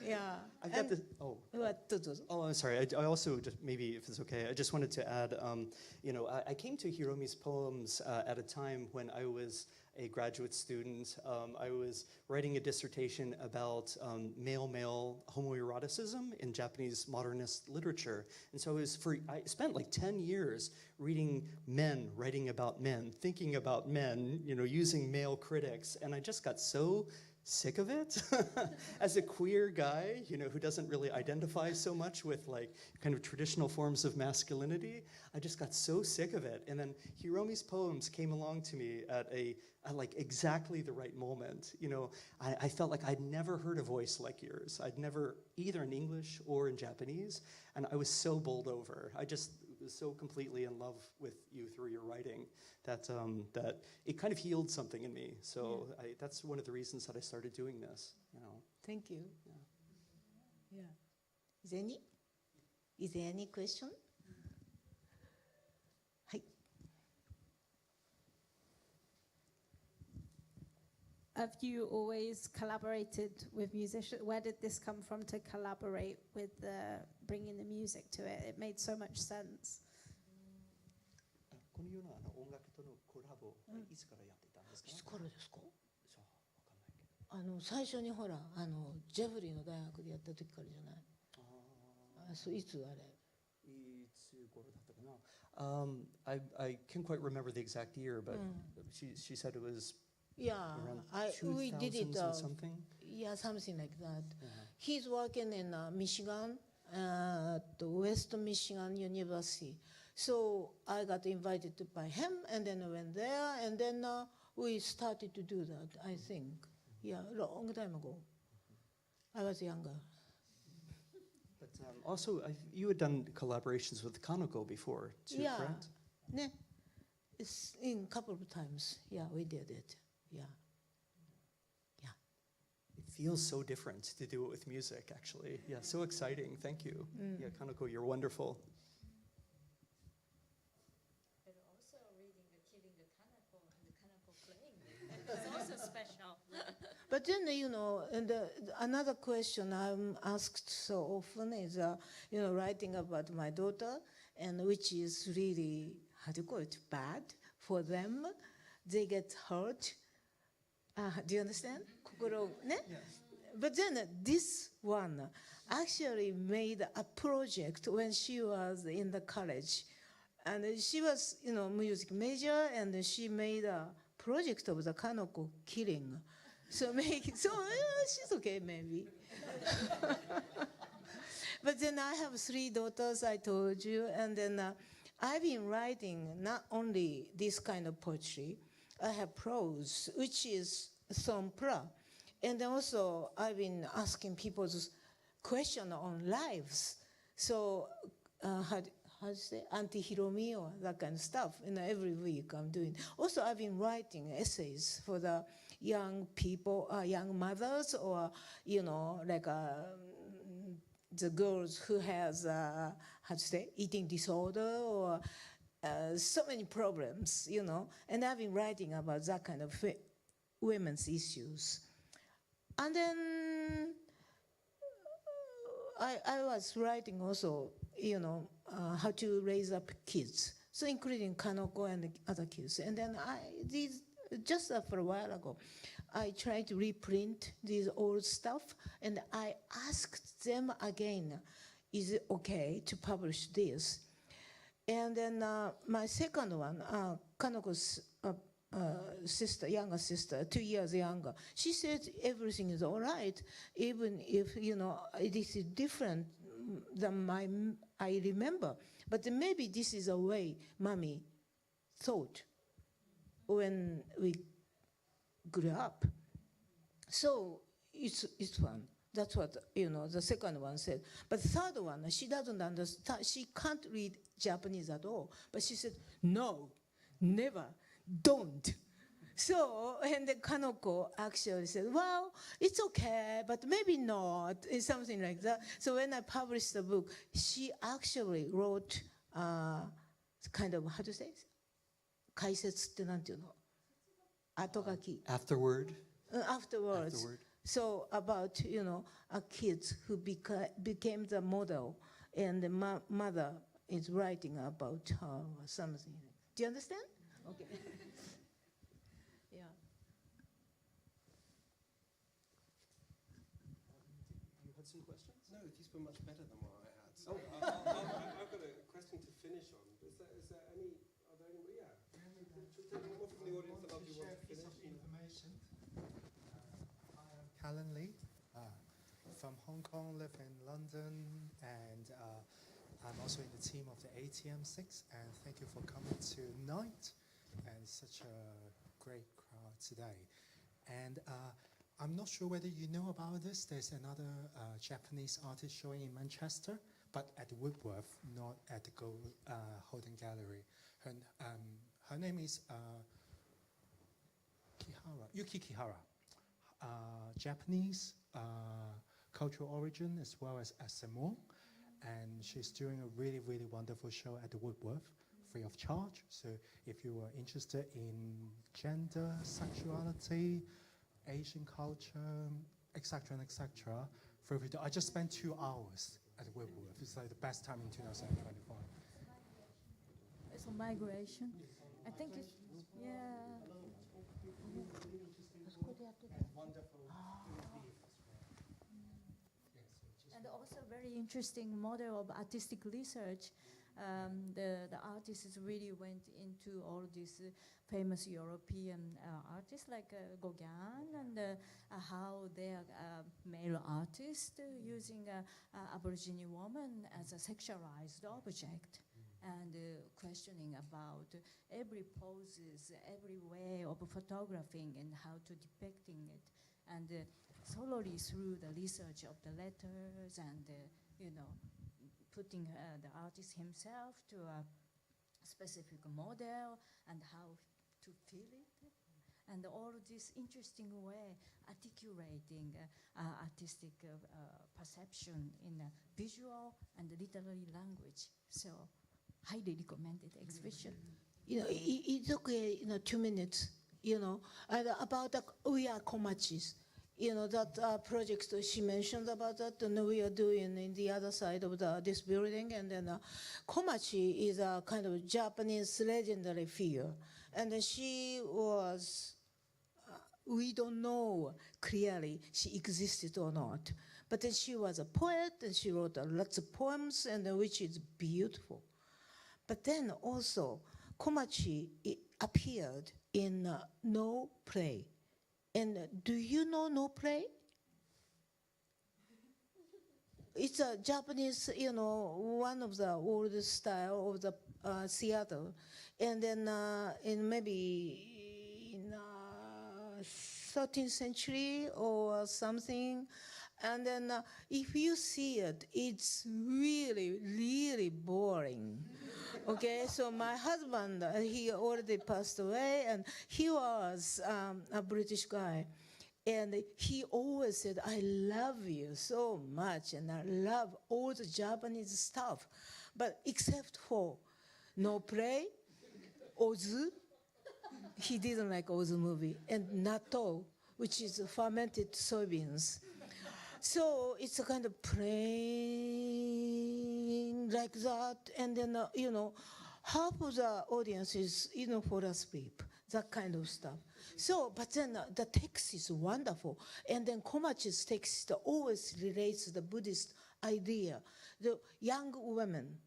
Yeah. I've got this. Oh. Oh, I'm sorry. I also just maybe if it's okay, I just wanted to add. I came to Hiromi's poems at a time when I was a graduate student. I was writing a dissertation about male-male homoeroticism in Japanese modernist literature, and so I spent like 10 years reading men writing about men, thinking about men, using male critics, and I just got so sick of it as a queer guy, who doesn't really identify so much with like kind of traditional forms of masculinity. I just got so sick of it. And then Hiromi's poems came along to me at like exactly the right moment. I felt like I'd never heard a voice like yours. I'd never, either in English or in Japanese, and I was so bowled over. I just was so completely in love with you through your writing that it kind of healed something in me. So that's one of the reasons that I started doing this. Thank you. Yeah. Is there any question? Hi. Have you always collaborated with musicians? Where did this come from to collaborate with bringing the music to it? It made so much sense. このような音楽とのコラボ、いつからやってたんですか？いつからですか？そう、わかんないけど。最初にほらジェフリーの大学でやった時からじゃない？そういつあれ？いつ I can't quite remember the exact year, but she said it was Yeah, around we did it. 2000s and something. Yeah, something like that. He's working in Michigan, the West Michigan University. So I got invited by him, and then I went there, and then we started to do that, I think. Yeah, long time ago. I was younger. But also, you had done collaborations with Kanoko before, too, Yeah. correct? Ne? It's in a couple of times. Yeah, we did it. Yeah. Yeah. It feels so different to do it with music, actually. Yeah, so exciting. Thank you. Yeah, Kanoko, you're wonderful. And also reading the Killing Kanoko and the Kanoko playing it's also special. But then, and another question I'm asked so often is, writing about my daughter, and which is really, how do you call it, bad for them. They get hurt. Do you understand? Kokoro, ne? But then this one actually made a project when she was in the college. And she was, music major, and she made a project of the Kanoko killing. So she's okay, maybe. But then I have 3 daughters, I told you, and then I've been writing not only this kind of poetry, I have prose, which is sompra. And also I've been asking people's question on lives. So how do you say, anti-Hiromi or that kind of stuff. Every week I'm doing. Also I've been writing essays for the young people, young mothers, or, like the girls who has, how to say, eating disorder, or so many problems, and I've been writing about that kind of women's issues. And then I was writing also, how to raise up kids, so including Kanoko and other kids. And then just for a while ago, I tried to reprint these old stuff, and I asked them again, is it okay to publish this? And then my second one, Kanoko's sister, younger sister, 2 years younger, she said everything is all right, even if, it is different than I remember. But maybe this is a way Mommy thought when we grew up. So it's fun. That's what, the second one said. But the third one, she doesn't understand. She can't read Japanese at all. But she said, no, never, don't. So, and then Kanoko actually said, well, it's okay, but maybe not, something like that. So when I published the book, she actually wrote kind of, how to say? 解説ってなんていうの? 後書き. Afterward? Afterwards. Afterward. So about, kids who became the model, and the mother is writing about her or something. Do you understand? Okay. Yeah. You had some questions? No, these were much better than what I had. So I've got a question to finish on. Are there any, yeah. Should take more from the audience that you want to finish? Information. I am Callan Lee, from Hong Kong, live in London, and I'm also in the team of the ATM6, and thank you for coming tonight, and such a great crowd today. And I'm not sure whether you know about this. There's another Japanese artist showing in Manchester, but at Woodworth, not at the Holden Gallery. Her name is Yuki Kihara, Japanese cultural origin as well as Samoan, and she's doing a really, really wonderful show at the Woodworth, free of charge. So if you are interested in gender, sexuality, Asian culture, etc., and etc., feel free to. I just spent 2 hours at the Woodworth. It's like the best time in 2025. It's a migration. I think it's, yeah. And also very interesting model of artistic research. The artists really went into all these famous European artists like Gauguin, and how they are male artists using Aborigine woman as a sexualized object, and questioning about every poses, every way of photographing and how to depicting it, and solely through the research of the letters and putting the artist himself to a specific model and how to feel it, and all this interesting way articulating artistic perception in a visual and literary language. So highly recommended exhibition. It's okay, 2 minutes, and about we are Komachis. That project she mentioned about that, and we are doing in the other side of this building. And then Komachi is a kind of Japanese legendary figure. And then she was, we don't know clearly she existed or not. But then she was a poet, and she wrote lots of poems, and which is beautiful. But then also, Komachi appeared in No Play. And do you know No Play? It's a Japanese, one of the oldest style of the theater. And then in maybe in 13th century or something. And then if you see it, it's really, really boring. Okay, so my husband, he already passed away, and he was a British guy. And he always said, I love you so much, and I love all the Japanese stuff. But except for No Play, Ozu, he didn't like Ozu movie, and natto, which is fermented soybeans. So it's a kind of plain like that, and then, half of the audience is, for a sleep, that kind of stuff. So, but then the text is wonderful, and then Komachi's text always relates to the Buddhist idea. The young women,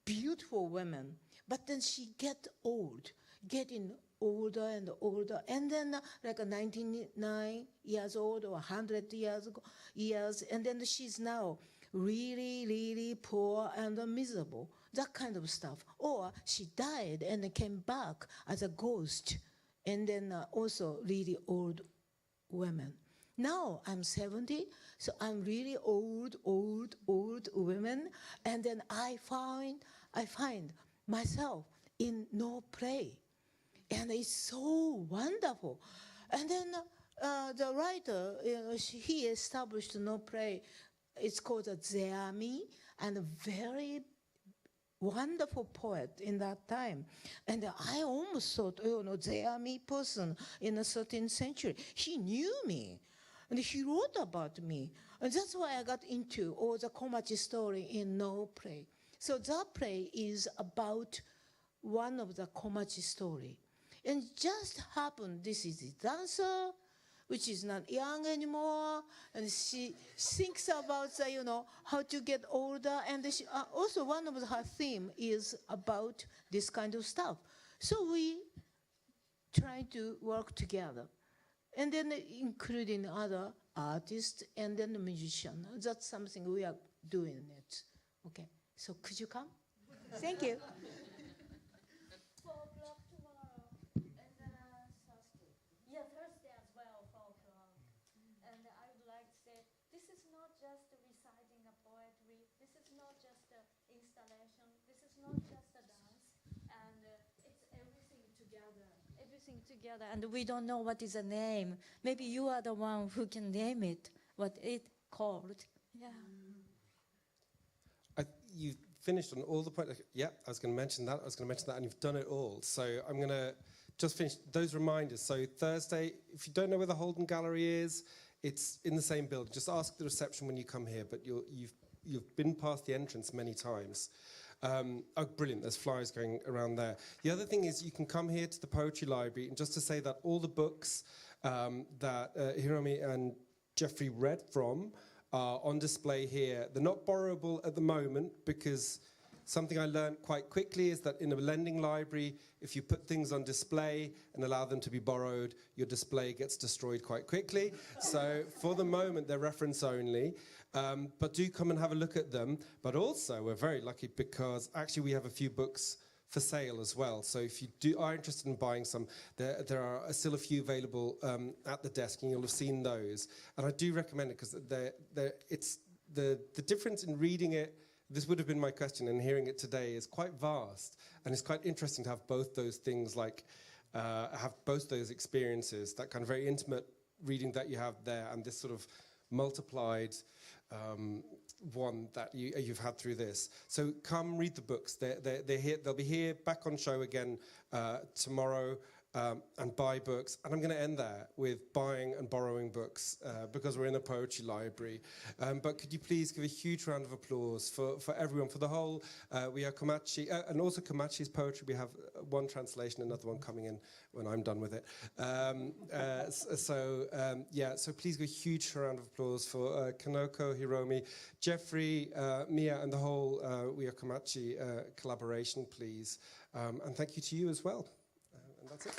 beautiful women, but then she getting older and older, and then like 99 years old or 100 years, and then she's now really, really poor and miserable, that kind of stuff. Or she died and came back as a ghost, and then also really old women. Now I'm 70, so I'm really old women, and then I find myself in No Play. And it's so wonderful. And then the writer, he established No Play. It's called a Zeami, and a very wonderful poet in that time. And I almost thought, Zeami person in the 13th century, he knew me, and he wrote about me. And that's why I got into all the Komachi story in No Play. So that play is about one of the Komachi story. And just happened, this is a dancer, which is not young anymore, and she thinks about, how to get older, and she, also one of her theme is about this kind of stuff. So we try to work together, and then including other artists and then the musician. That's something we are doing it. Okay, so could you come? Thank you. 4 o'clock tomorrow, and Thursday. Yeah, Thursday as well, 4 o'clock. And I would like to say, this is not just reciting a poetry, this is not just an installation, this is not just a dance, and it's everything together, and we don't know what is the name. Maybe you are the one who can name it, what it called. Yeah. You finished on all the points. Yeah, I was going to mention that, and you've done it all. So I'm going to just finish those reminders. So Thursday, if you don't know where the Holden Gallery is, it's in the same building. Just ask the reception when you come here, but you've been past the entrance many times. Oh, brilliant, there's flyers going around there. The other thing is you can come here to the Poetry Library, and just to say that all the books that Hiromi and Jeffrey read from are on display here. They're not borrowable at the moment because something I learned quite quickly is that in a lending library, if you put things on display and allow them to be borrowed, your display gets destroyed quite quickly. So for the moment, they're reference only. But do come and have a look at them. But also, we're very lucky because actually we have a few books for sale as well. So if you are interested in buying some, there are still a few available at the desk, and you'll have seen those. And I do recommend it because it's the difference in reading it. This would have been my question, and hearing it today is quite vast, and it's quite interesting to have both those things, like have both those experiences, that kind of very intimate reading that you have there, and this sort of multiplied one that you've had through this. So come read the books. They're here. They'll be here back on show again tomorrow, and buy books. And I'm going to end there with buying and borrowing books because we're in a poetry library. But could you please give a huge round of applause for everyone, for the whole. We are Komachi, and also Komachi's poetry. We have one translation, another one coming in when I'm done with it. So please give a huge round of applause for Kanoko, Hiromi, Jeffrey, Mia, and the whole We Are Komachi collaboration, please. And thank you to you as well. And that's it.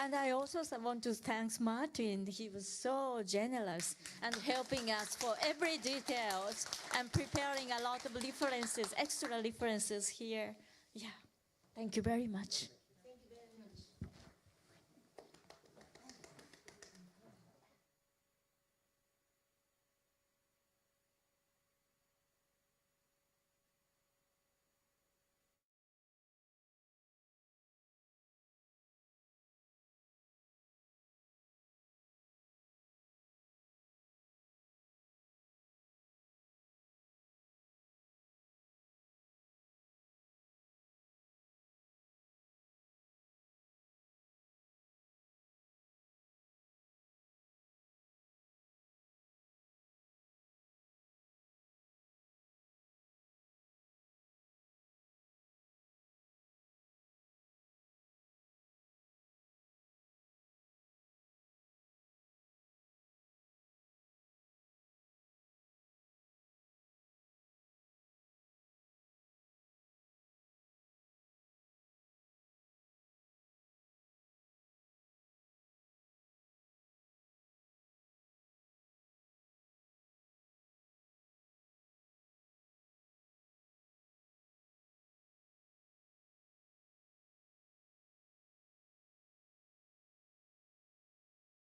And I also want to thank Martin. He was so generous and helping us for every details and preparing a lot of references, extra references here. Yeah, thank you very much.